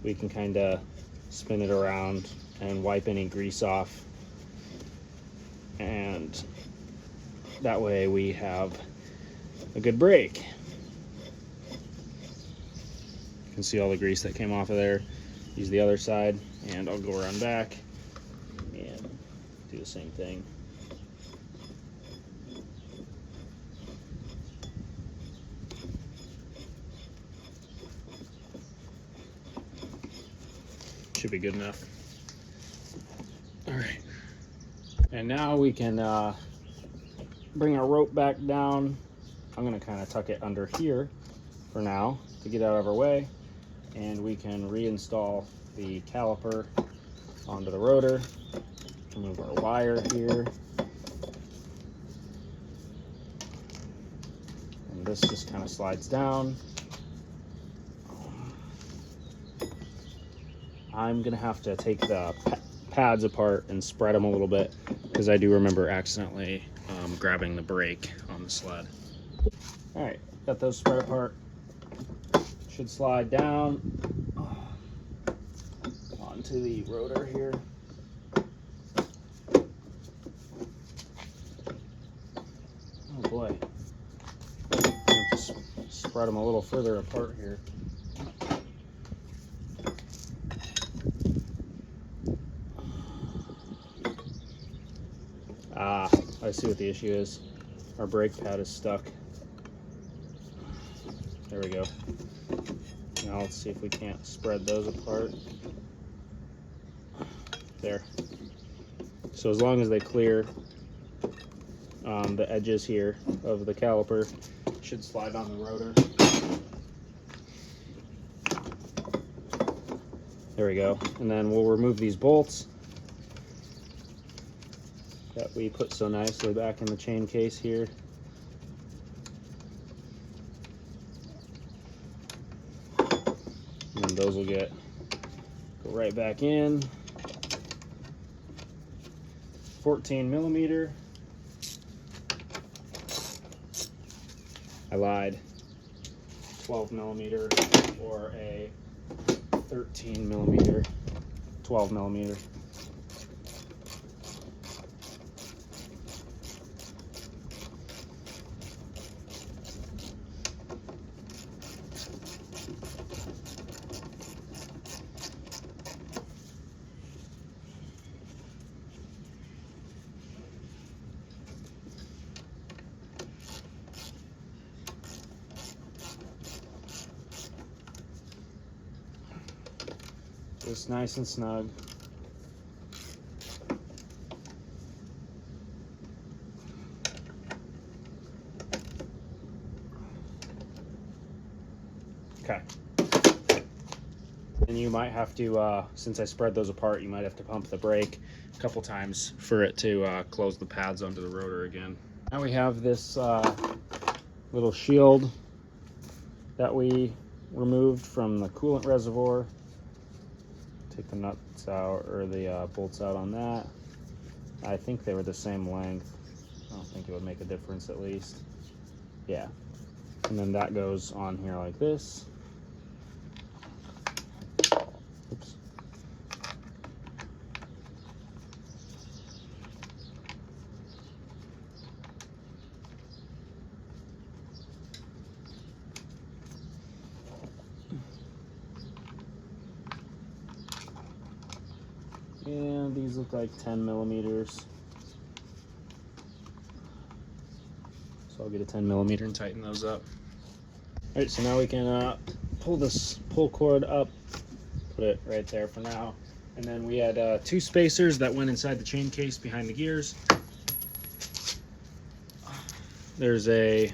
we can kind of spin it around and wipe any grease off, and that way we have a good brake. You can see all the grease that came off of there. Use the other side, and I'll go around back and do the same thing. Should be good enough. All right, and now we can bring our rope back down. I'm gonna kind of tuck it under here for now to get out of our way, and we can reinstall the caliper onto the rotor. Remove our wire here, and this just kind of slides down. I'm gonna have to take the pads apart and spread them a little bit, because I do remember accidentally grabbing the brake on the sled. All right, got those spread apart. Should slide down onto the rotor here. Oh boy, just spread them a little further apart here. I see what the issue is. Our brake pad is stuck. There we go. Now let's see if we can't spread those apart. There. So as long as they clear the edges here of the caliper, it should slide on the rotor. There we go. And then we'll remove these bolts that we put so nicely back in the chain case here. And then those will go right back in. 14 millimeter. I lied. 12 millimeter or a 13 millimeter, 12 millimeter. Just nice and snug. Okay. And you might have to, since I spread those apart, you might have to pump the brake a couple times for it to close the pads onto the rotor again. Now we have this little shield that we removed from the coolant reservoir. Take the nuts out, or the bolts out on that. I think they were the same length. I don't think it would make a difference, at least. Yeah. And then that goes on here like this. Oops. And these look like 10 millimeters. So I'll get a 10 millimeter and tighten those up. All right, so now we can pull this pull cord up, put it right there for now. And then we had 2 spacers that went inside the chain case behind the gears. There's a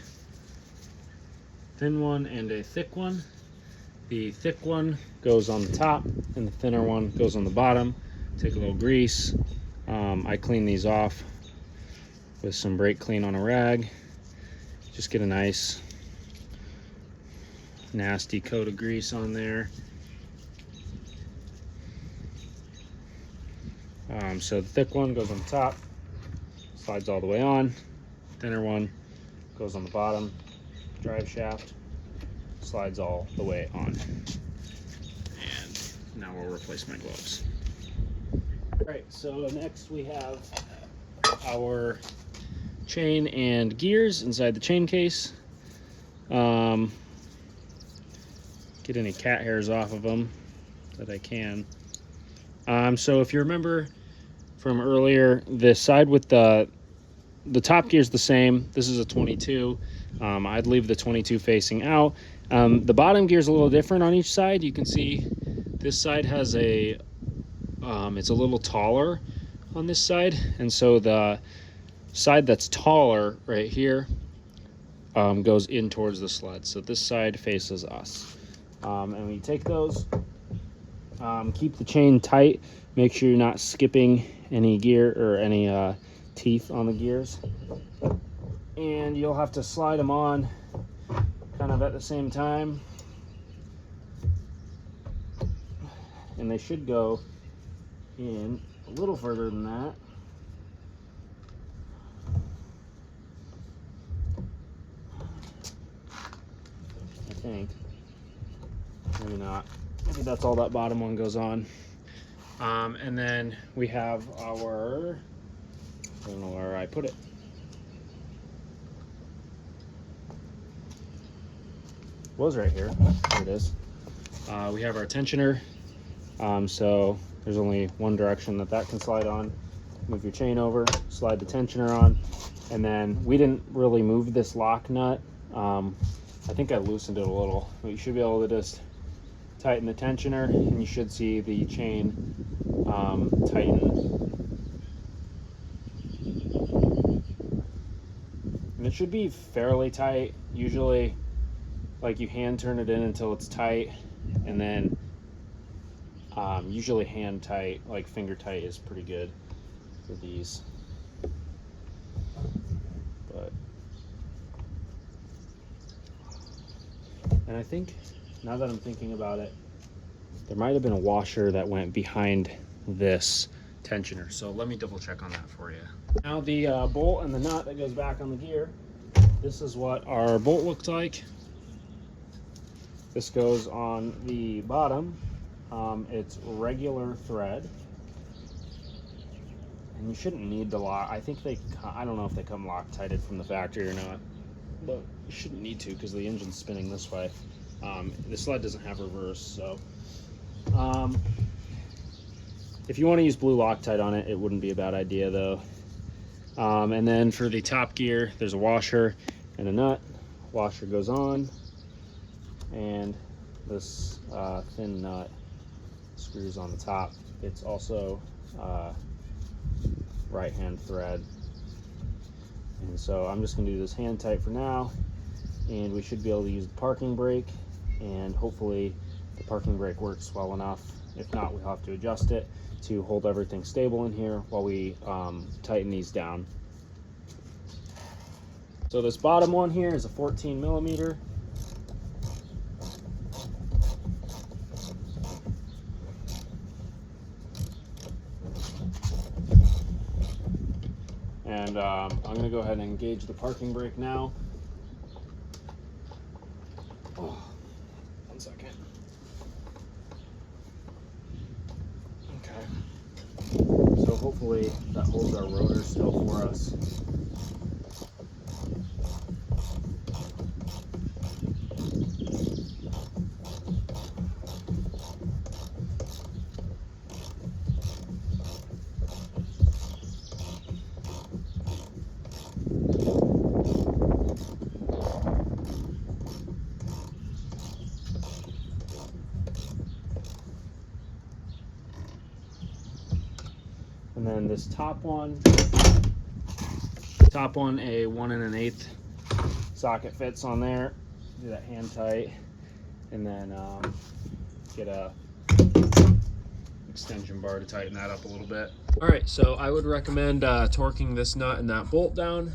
thin one and a thick one. The thick one goes on the top and the thinner one goes on the bottom. Take a little grease. I clean these off with some brake clean on a rag. Just get a nice nasty coat of grease on there. So the thick one goes on the top, slides all the way on. Thinner one goes on the bottom drive shaft, slides all the way on. And now we'll replace my gloves. All right, so next we have our chain and gears inside the chain case. Get any cat hairs off of them that I can. So if you remember from earlier, the side with the top gear is the same. This is a 22. I'd leave the 22 facing out. The bottom gear is a little different on each side. You can see this side has a, it's a little taller on this side. And so the side that's taller right here goes in towards the sled. So this side faces us. And when you take those, keep the chain tight. Make sure you're not skipping any gear or any teeth on the gears. And you'll have to slide them on kind of at the same time. And they should go in a little further than that. I think. Maybe not. Maybe that's all that bottom one goes on. And then we have our, I don't know where I put it. It was right here. There it is. We have our tensioner. So there's only one direction that can slide on. Move your chain over, slide the tensioner on, and then we didn't really move this lock nut. I think I loosened it a little, but you should be able to just tighten the tensioner and you should see the chain tighten. And it should be fairly tight. Usually, like, you hand turn it in until it's tight, and then usually hand tight, like finger tight, is pretty good for these. But, and I think, now that I'm thinking about it, there might have been a washer that went behind this tensioner. So let me double check on that for you. Now the bolt and the nut that goes back on the gear, this is what our bolt looks like. This goes on the bottom. It's regular thread. And you shouldn't need the lock. I think I don't know if they come Loctited from the factory or not, but you shouldn't need to because the engine's spinning this way. The sled doesn't have reverse, so if you want to use blue Loctite on it, it wouldn't be a bad idea though. And then for the top gear, there's a washer and a nut. Washer goes on, and this thin nut screws on the top. It's also right hand thread, and so I'm just going to do this hand tight for now, and we should be able to use the parking brake, and hopefully the parking brake works well enough. If not, we'll have to adjust it to hold everything stable in here while we tighten these down. So this bottom one here is a 14 millimeter. And I'm going to go ahead and engage the parking brake now. Oh, 1 second. Okay. So hopefully that holds our rotor still for us. And then this top one, a 1 1/8 socket fits on there. Do that hand tight, and then get a extension bar to tighten that up a little bit. All right, so I would recommend torquing this nut and that bolt down.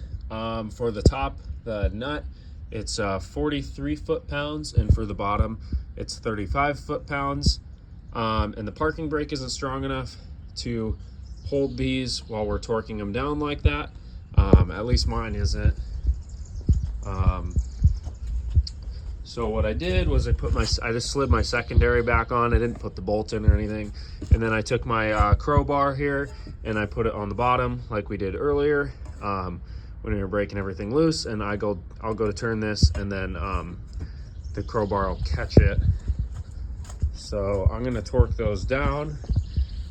For the top, the nut, it's 43 foot-pounds, and for the bottom, it's 35 foot-pounds. And the parking brake isn't strong enough to hold these while we're torquing them down like that. At least mine isn't. So what I did was I just slid my secondary back on. I didn't put the bolt in or anything. And then I took my crowbar here and I put it on the bottom like we did earlier when we were breaking everything loose. And I'll go to turn this, and then the crowbar will catch it. So I'm gonna torque those down,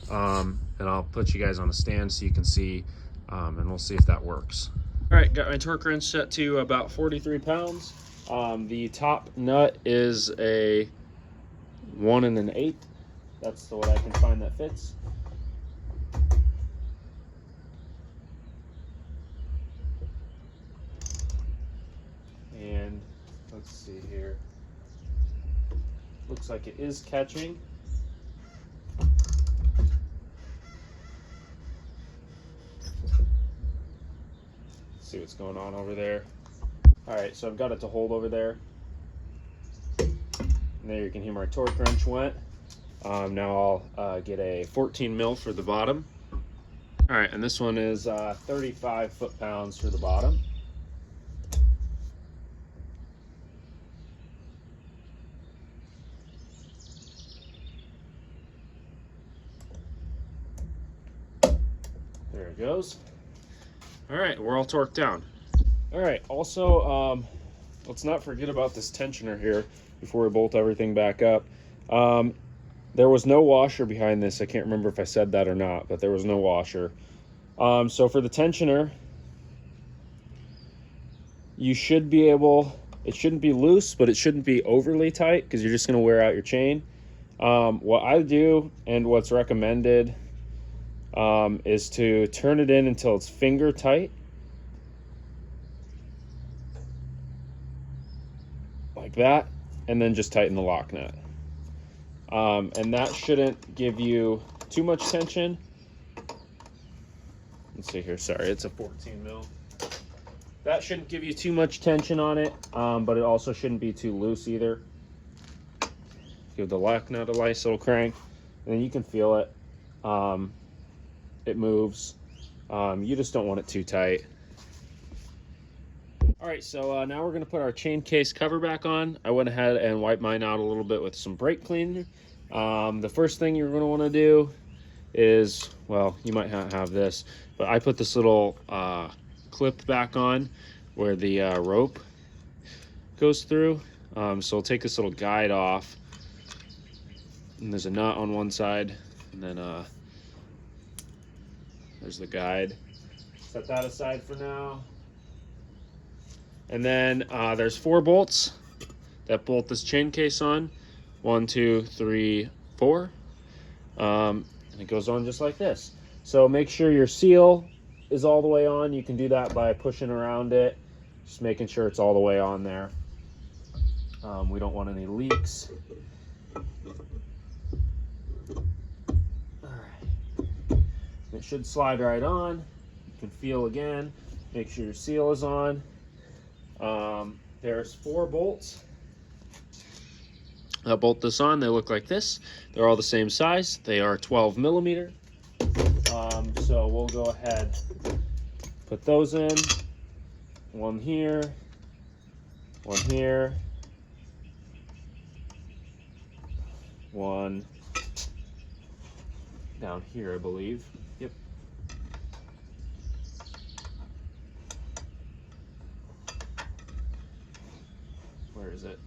and I'll put you guys on a stand so you can see, and we'll see if that works. All right, got my torque wrench set to about 43 pounds. The top nut is a 1 1/8. That's the way I can find that fits. And let's see here. Looks like it is catching. Let's see what's going on over there. All right, so I've got it to hold over there. And there you can hear my torque wrench went. Now I'll get a 14 mil for the bottom. All right, and this one is 35 foot-pounds for the bottom. There it goes. All right, we're all torqued down. All right, also, let's not forget about this tensioner here before we bolt everything back up. There was no washer behind this. I can't remember if I said that or not, but there was no washer. So for the tensioner, you should be able, it shouldn't be loose, but it shouldn't be overly tight because you're just gonna wear out your chain. What I do and what's recommended is to turn it in until it's finger tight. Like that, and then just tighten the lock nut. And that shouldn't give you too much tension. Let's see here, sorry, it's a 14 mil. That shouldn't give you too much tension on it, but it also shouldn't be too loose either. Give the lock nut a nice little crank, and then you can feel it. It moves. You just don't want it too tight. All right, so now we're gonna put our chain case cover back on. I went ahead and wiped mine out a little bit with some brake cleaner. The first thing you're gonna wanna do is, well, you might not have this, but I put this little clip back on where the rope goes through. So I'll take this little guide off, and there's a nut on one side, and then there's the guide. Set that aside for now. And then there's 4 bolts that bolt this chain case on. 1, 2, 3, 4. And it goes on just like this. So make sure your seal is all the way on. You can do that by pushing around it, just making sure it's all the way on there. We don't want any leaks. All right. It should slide right on. You can feel again. Make sure your seal is on. There's 4 bolts that bolt this on. They look like this. They're all the same size. They are 12 millimeter. So we'll go ahead, put those in. One here, one here, one down here, I believe. Yep. Where is it?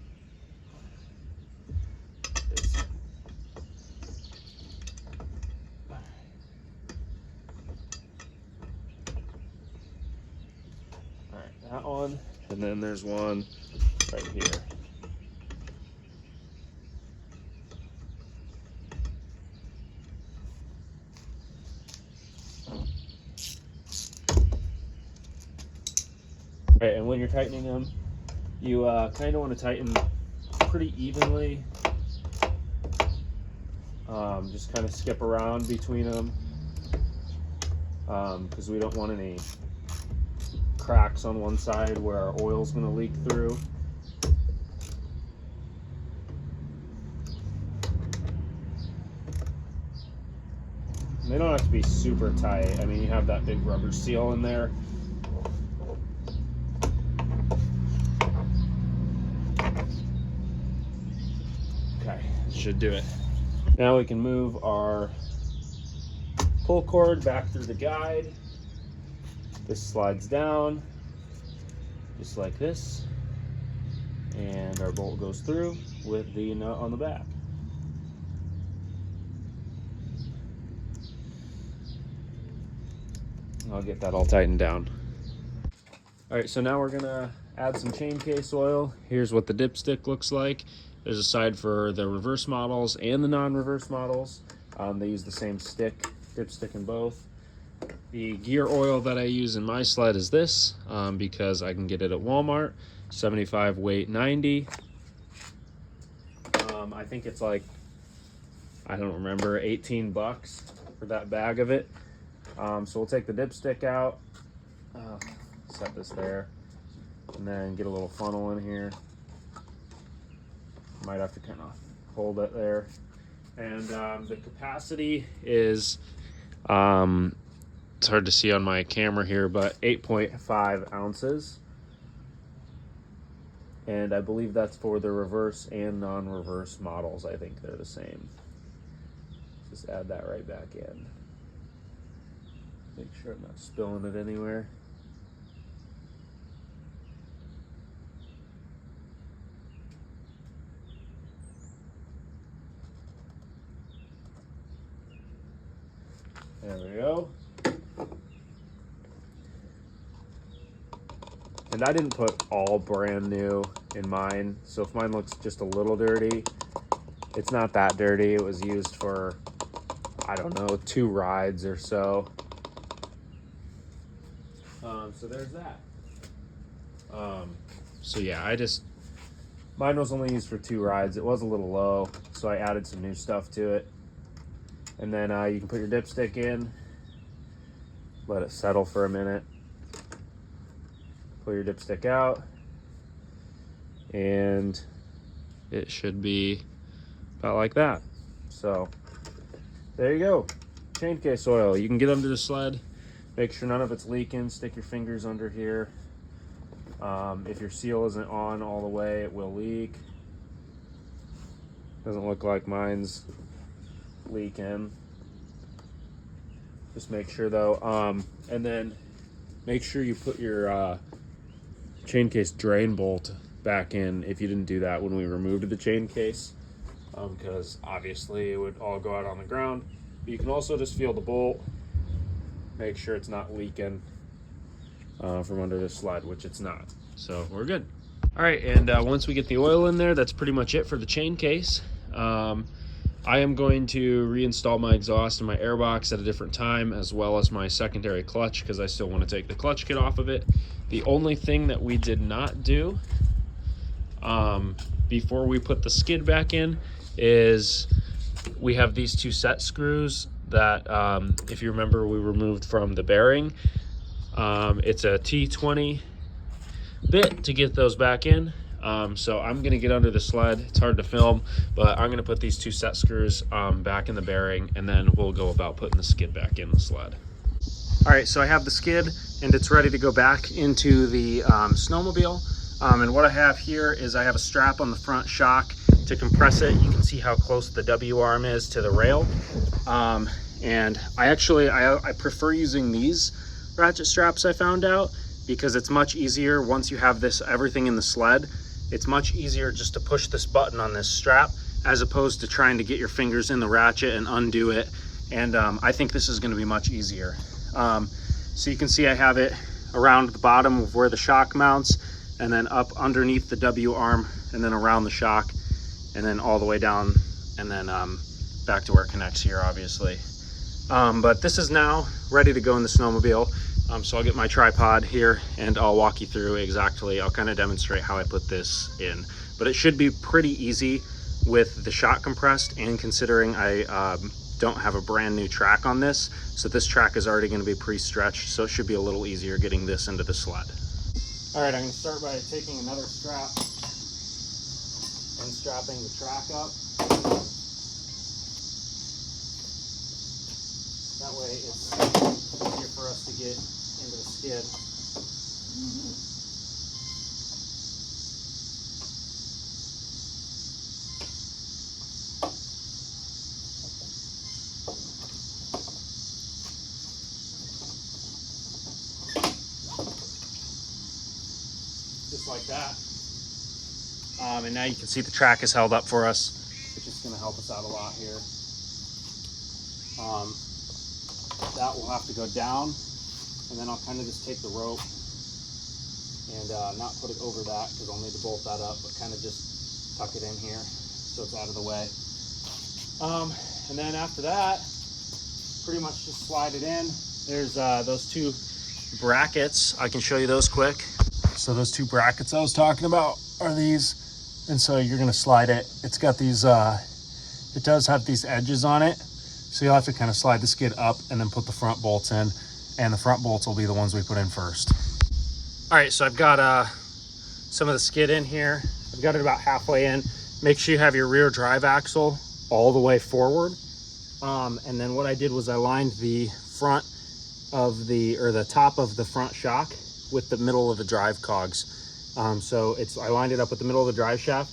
All right, that one, and then there's one right here. All right, and when you're tightening them, you kind of want to tighten pretty evenly. Just kind of skip around between them because we don't want any cracks on one side where our oil's going to leak through. And they don't have to be super tight. I mean, you have that big rubber seal in there. should do it. Now we can move our pull cord back through the guide. This slides down just like this, and our bolt goes through with the nut on the back. I'll get that all tightened down. All right, so now we're gonna add some chain case oil. Here's what the dipstick looks like. There's a side for the reverse models and the non-reverse models. They use the same stick, dipstick in both. The gear oil that I use in my sled is this, because I can get it at Walmart, 75 weight 90. I think it's like, I don't remember, 18 bucks for that bag of it. So we'll take the dipstick out, set this there, and then get a little funnel in here. Might have to kind of hold it there. And the capacity is, it's hard to see on my camera here, but 8.5 ounces. And I believe that's for the reverse and non-reverse models. I think they're the same. Just add that right back in. Make sure I'm not spilling it anywhere. There we go. And I didn't put all brand new in mine, so if mine looks just a little dirty, it's not that dirty. It was used for, I don't know, 2 rides or so. So there's that. So yeah, mine was only used for 2 rides. It was a little low, so I added some new stuff to it. And then you can put your dipstick in, let it settle for a minute. Pull your dipstick out, and it should be about like that. So there you go, chain case oil. You can get under the sled, make sure none of it's leaking, stick your fingers under here. If your seal isn't on all the way, it will leak. Doesn't look like mine's leaking. Just make sure though, and then make sure you put your chain case drain bolt back in if you didn't do that when we removed the chain case, because obviously it would all go out on the ground. But you can also just feel the bolt, make sure it's not leaking from under the sled, which it's not. So we're good. All right, and once we get the oil in there, that's pretty much it for the chain case. I am going to reinstall my exhaust and my airbox at a different time, as well as my secondary clutch, because I still want to take the clutch kit off of it. The only thing that we did not do before we put the skid back in is we have these 2 set screws that, if you remember, we removed from the bearing. It's a T20 bit to get those back in. So I'm gonna get under the sled. It's hard to film, but I'm gonna put these 2 set screws back in the bearing, and then we'll go about putting the skid back in the sled. All right, so I have the skid and it's ready to go back into the snowmobile. And what I have here is I have a strap on the front shock to compress it. You can see how close the W arm is to the rail. And I prefer using these ratchet straps, I found out, because it's much easier once you have everything in the sled. It's much easier just to push this button on this strap as opposed to trying to get your fingers in the ratchet and undo it. And I think this is going to be much easier. So you can see I have it around the bottom of where the shock mounts, and then up underneath the W arm, and then around the shock, and then all the way down, and then back to where it connects here, obviously. But this is now ready to go in the snowmobile. So I'll get my tripod here and I'll walk you through exactly, I'll kind of demonstrate how I put this in. But it should be pretty easy with the shock compressed, and considering I don't have a brand new track on this, so this track is already going to be pre-stretched, so it should be a little easier getting this into the sled. All right, I'm going to start by taking another strap and strapping the track up. That way it's easier for us to get into the skid. like that. And now you can see the track is held up for us, which is going to help us out a lot here. That will have to go down, and then I'll kind of just take the rope and not put it over that because I'll need to bolt that up, but kind of just tuck it in here so it's out of the way. And then after that, pretty much just slide it in. There's those two brackets. I can show you those quick. So those two brackets I was talking about are these, and so you're gonna slide it. It's got these, it does have these edges on it, so you'll have to kind of slide the skid up and then put the front bolts in, and the front bolts will be the ones we put in first. All right, so I've got some of the skid in here. I've got it about halfway in. Make sure you have your rear drive axle all the way forward. And then what I did was I lined the front of the top of the front shock with the middle of the drive cogs. So I lined it up with the middle of the drive shaft,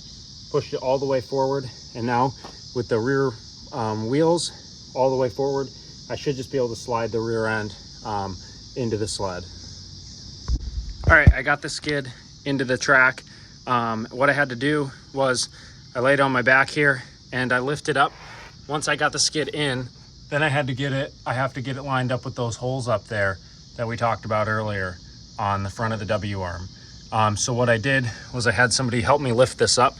pushed it all the way forward, and now with the rear wheels all the way forward, I should just be able to slide the rear end into the sled. All right, I got the skid into the track. What I had to do was I laid on my back here and I lifted up. Once I got the skid in, then I have to get it lined up with those holes up there that we talked about earlier on the front of the W-arm. So what I did was I had somebody help me lift this up,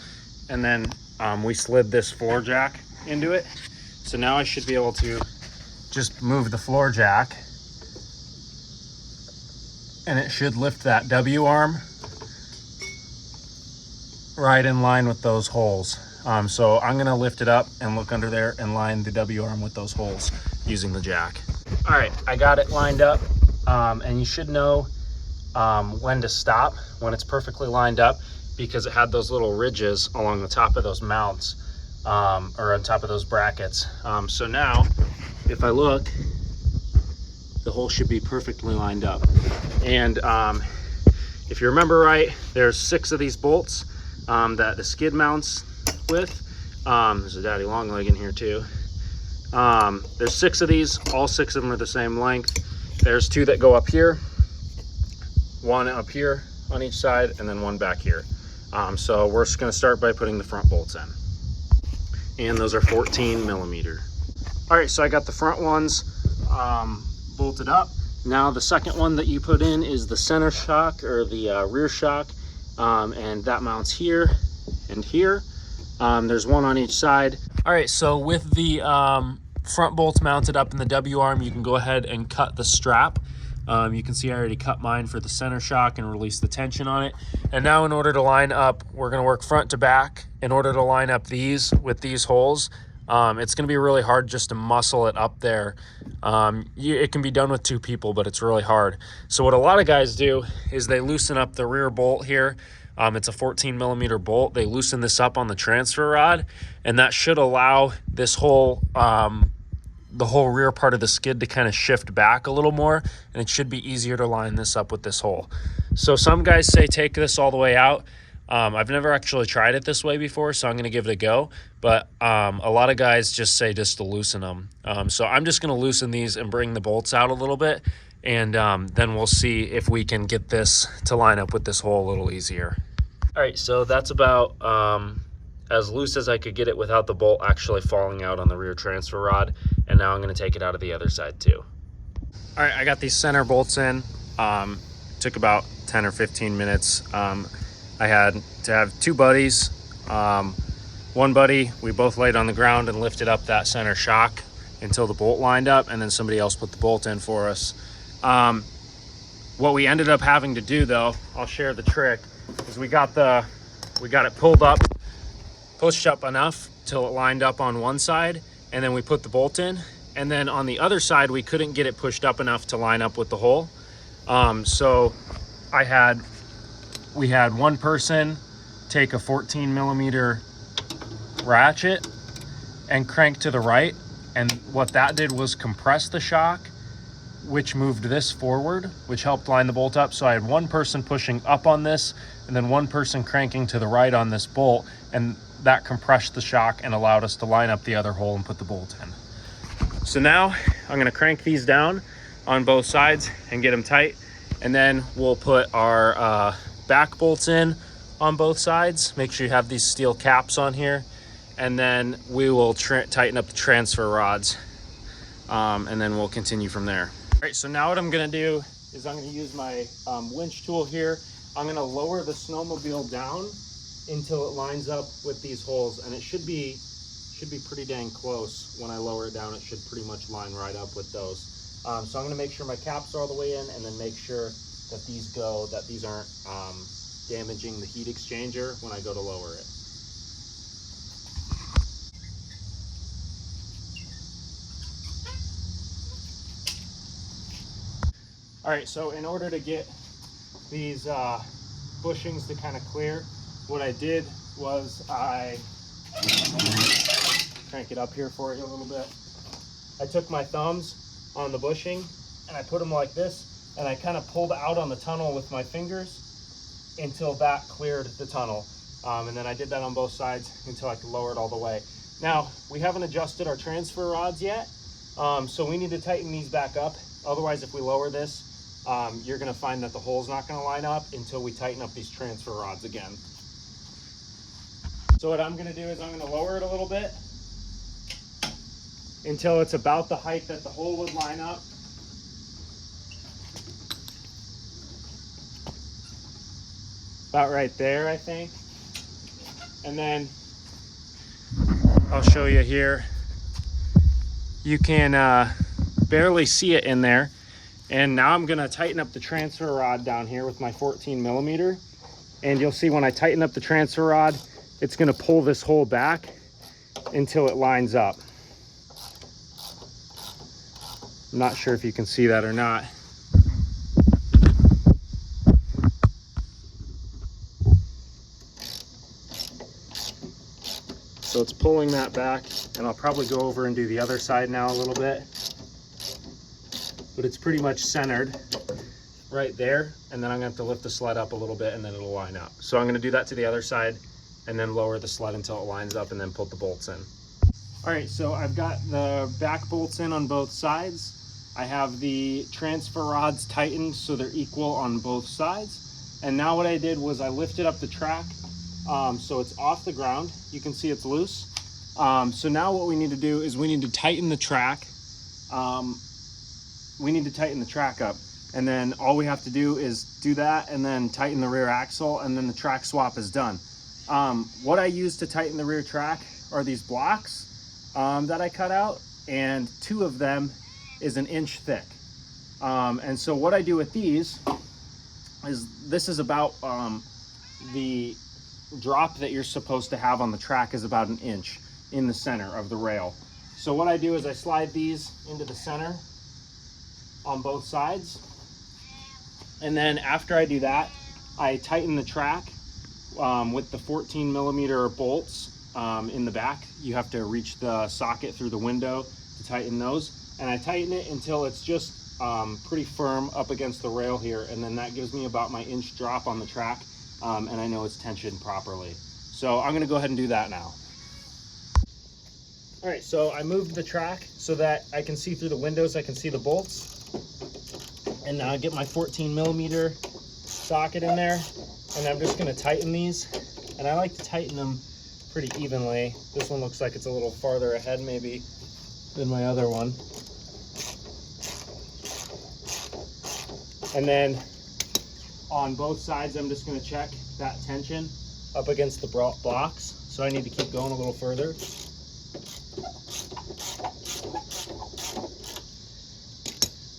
and then we slid this floor jack into it. So now I should be able to just move the floor jack, and it should lift that W-arm right in line with those holes. So I'm gonna lift it up and look under there and line the W-arm with those holes using the jack. All right, I got it lined up, and you should know when to stop when it's perfectly lined up, because it had those little ridges along the top of those mounts, or on top of those brackets. So now, if I look, the hole should be perfectly lined up. And if you remember right, there's 6 of these bolts that the skid mounts with. There's a daddy long leg in here too. There's 6 of these, all 6 of them are the same length. There's 2 that go up here, 1 up here on each side, and then 1 back here. So we're just gonna start by putting the front bolts in. And those are 14 millimeter. All right, so I got the front ones bolted up. Now the second one that you put in is the center shock, or the rear shock, and that mounts here and here. There's 1 on each side. All right, so with the front bolts mounted up in the W-arm, you can go ahead and cut the strap. You can see I already cut mine for the center shock and release the tension on it. And now in order to line up, we're gonna work front to back. In order to line up these with these holes, it's gonna be really hard just to muscle it up there. It can be done with 2 people, but it's really hard. So what a lot of guys do is they loosen up the rear bolt here. It's a 14 millimeter bolt. They loosen this up on the transfer rod, and that should allow this whole, the whole rear part of the skid to kind of shift back a little more, and it should be easier to line this up with this hole. So some guys say take this all the way out. I've never actually tried it this way before, so I'm gonna give it a go, but a lot of guys just say just to loosen them. So I'm just gonna loosen these and bring the bolts out a little bit, and then we'll see if we can get this to line up with this hole a little easier. All right, so that's about as loose as I could get it without the bolt actually falling out on the rear transfer rod. And now I'm gonna take it out of the other side too. All right, I got these center bolts in. Took about 10 or 15 minutes. I had to have 2 buddies. One buddy, we both laid on the ground and lifted up that center shock until the bolt lined up, and then somebody else put the bolt in for us. What we ended up having to do though, I'll share the trick, is we got it pulled up, pushed up enough till it lined up on one side, and then we put the bolt in, and then on the other side we couldn't get it pushed up enough to line up with the hole. So we had one person take a 14 millimeter ratchet and crank to the right, and what that did was compress the shock, which moved this forward, which helped line the bolt up. So I had one person pushing up on this, and then one person cranking to the right on this bolt, and that compressed the shock and allowed us to line up the other hole and put the bolt in. So now I'm gonna crank these down on both sides and get them tight, and then we'll put our back bolts in on both sides. Make sure you have these steel caps on here. And then we will tighten up the transfer rods. And then we'll continue from there. All right, so now what I'm gonna do is I'm gonna use my winch tool here. I'm gonna lower the snowmobile down until it lines up with these holes, and it should be pretty dang close. When I lower it down, it should pretty much line right up with those. So I'm gonna make sure my caps are all the way in, and then make sure that these aren't damaging the heat exchanger when I go to lower it. All right, so in order to get these bushings to kind of clear, what I did was I crank it up here for you a little bit. I took my thumbs on the bushing and I put them like this, and I kind of pulled out on the tunnel with my fingers until that cleared the tunnel. And then I did that on both sides until I could lower it all the way. Now, we haven't adjusted our transfer rods yet, so we need to tighten these back up. Otherwise, if we lower this, you're gonna find that the hole's not gonna line up until we tighten up these transfer rods again. So what I'm gonna do is I'm gonna lower it a little bit until it's about the height that the hole would line up. About right there, I think. And then I'll show you here. You can barely see it in there. And now I'm gonna tighten up the transfer rod down here with my 14mm. And you'll see when I tighten up the transfer rod, it's gonna pull this hole back until it lines up. I'm not sure if you can see that or not. So it's pulling that back, and I'll probably go over and do the other side now a little bit. But it's pretty much centered right there, and then I'm gonna have to lift the sled up a little bit and then it'll line up. So I'm gonna do that to the other side and then lower the sled until it lines up and then put the bolts in. All right, so I've got the back bolts in on both sides. I have the transfer rods tightened so they're equal on both sides. And now what I did was I lifted up the track so it's off the ground. You can see it's loose. So now what we need to do is we need to tighten the track. We need to tighten the track up, and then all we have to do is do that and then tighten the rear axle, and then the track swap is done. What I use to tighten the rear track are these blocks that I cut out, and 2 of them is 1 inch thick. And so what I do with these is, this is about the drop that you're supposed to have on the track is about 1 inch in the center of the rail. So what I do is I slide these into the center on both sides, and then after I do that, I tighten the track with the 14mm bolts in the back. You have to reach the socket through the window to tighten those, and I tighten it until it's just pretty firm up against the rail here, and then that gives me about my 1 inch drop on the track, and I know it's tensioned properly. So I'm gonna go ahead and do that now. All right, so I moved the track so that I can see through the windows, I can see the bolts. And now I get my 14mm socket in there, and I'm just gonna tighten these. And I like to tighten them pretty evenly. This one looks like it's a little farther ahead maybe than my other one. And then on both sides, I'm just gonna check that tension up against the blocks. So I need to keep going a little further.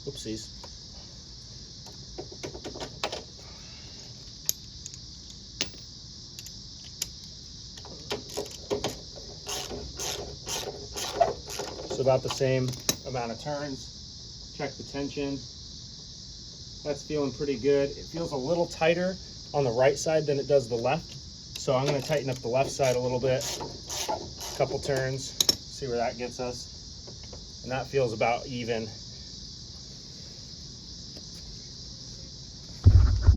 Oopsies. So about the same amount of turns. Check the tension. That's feeling pretty good. It feels a little tighter on the right side than it does the left. So I'm going to tighten up the left side a little bit. A couple turns. See where that gets us. And that feels about even.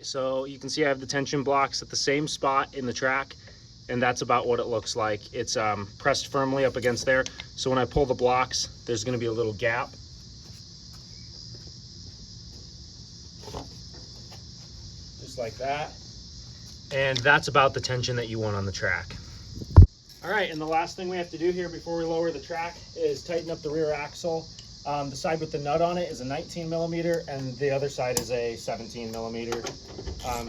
So you can see I have the tension blocks at the same spot in the track, and that's about what it looks like. It's pressed firmly up against there. So when I pull the blocks, there's going to be a little gap. Just like that. And that's about the tension that you want on the track. All right, and the last thing we have to do here before we lower the track is tighten up the rear axle. The side with the nut on it is a 19 millimeter and the other side is a 17 millimeter.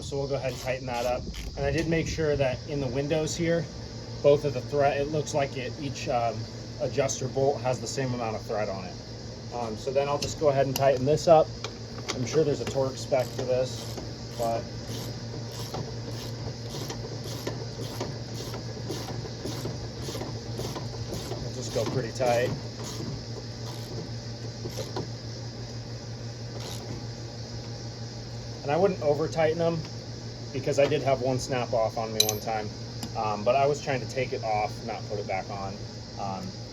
So we'll go ahead and tighten that up. And I did make sure that in the windows here, both of the thread, it looks like each adjuster bolt has the same amount of thread on it. So then I'll just go ahead and tighten this up. I'm sure there's a torque spec for this, but it'll just go pretty tight. And I wouldn't over tighten them because I did have one snap off on me one time. But I was trying to take it off, not put it back on.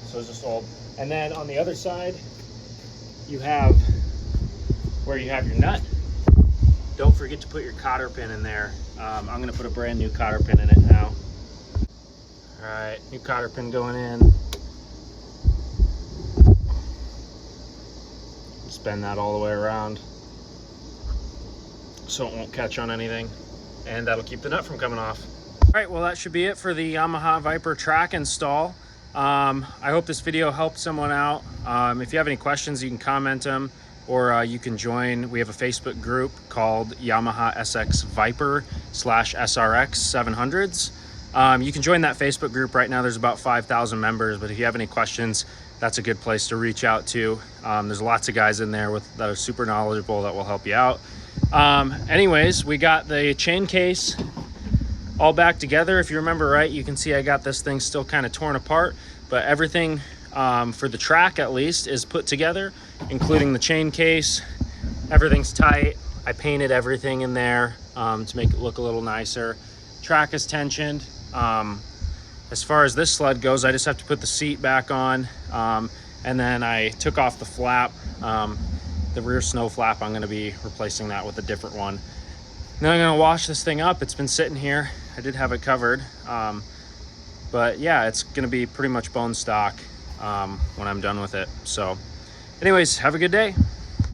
So it's just old. And then on the other side, you have where you have your nut. Don't forget to put your cotter pin in there. I'm gonna put a brand new cotter pin in it now. All right, new cotter pin going in. Spin that all the way around so it won't catch on anything, and that'll keep the nut from coming off. All right, well, that should be it for the Yamaha Viper track install. I hope this video helped someone out. If you have any questions, you can comment them, or you can join. We have a Facebook group called Yamaha SX Viper /SRX 700s. You can join that Facebook group. Right now there's about 5,000 members, but if you have any questions, that's a good place to reach out to. There's lots of guys in there that are super knowledgeable that will help you out. Anyways, we got the chain case all back together. If you remember right, you can see I got this thing still kind of torn apart, but everything for the track at least is put together, including the chain case. Everything's tight. I painted everything in there to make it look a little nicer. Track is tensioned. As far as this sled goes, I just have to put the seat back on, and then I took off the flap. The rear snow flap, I'm going to be replacing that with a different one. Now I'm going to wash this thing up. It's been sitting here. I did have it covered, but yeah, it's going to be pretty much bone stock when I'm done with it. So anyways, have a good day.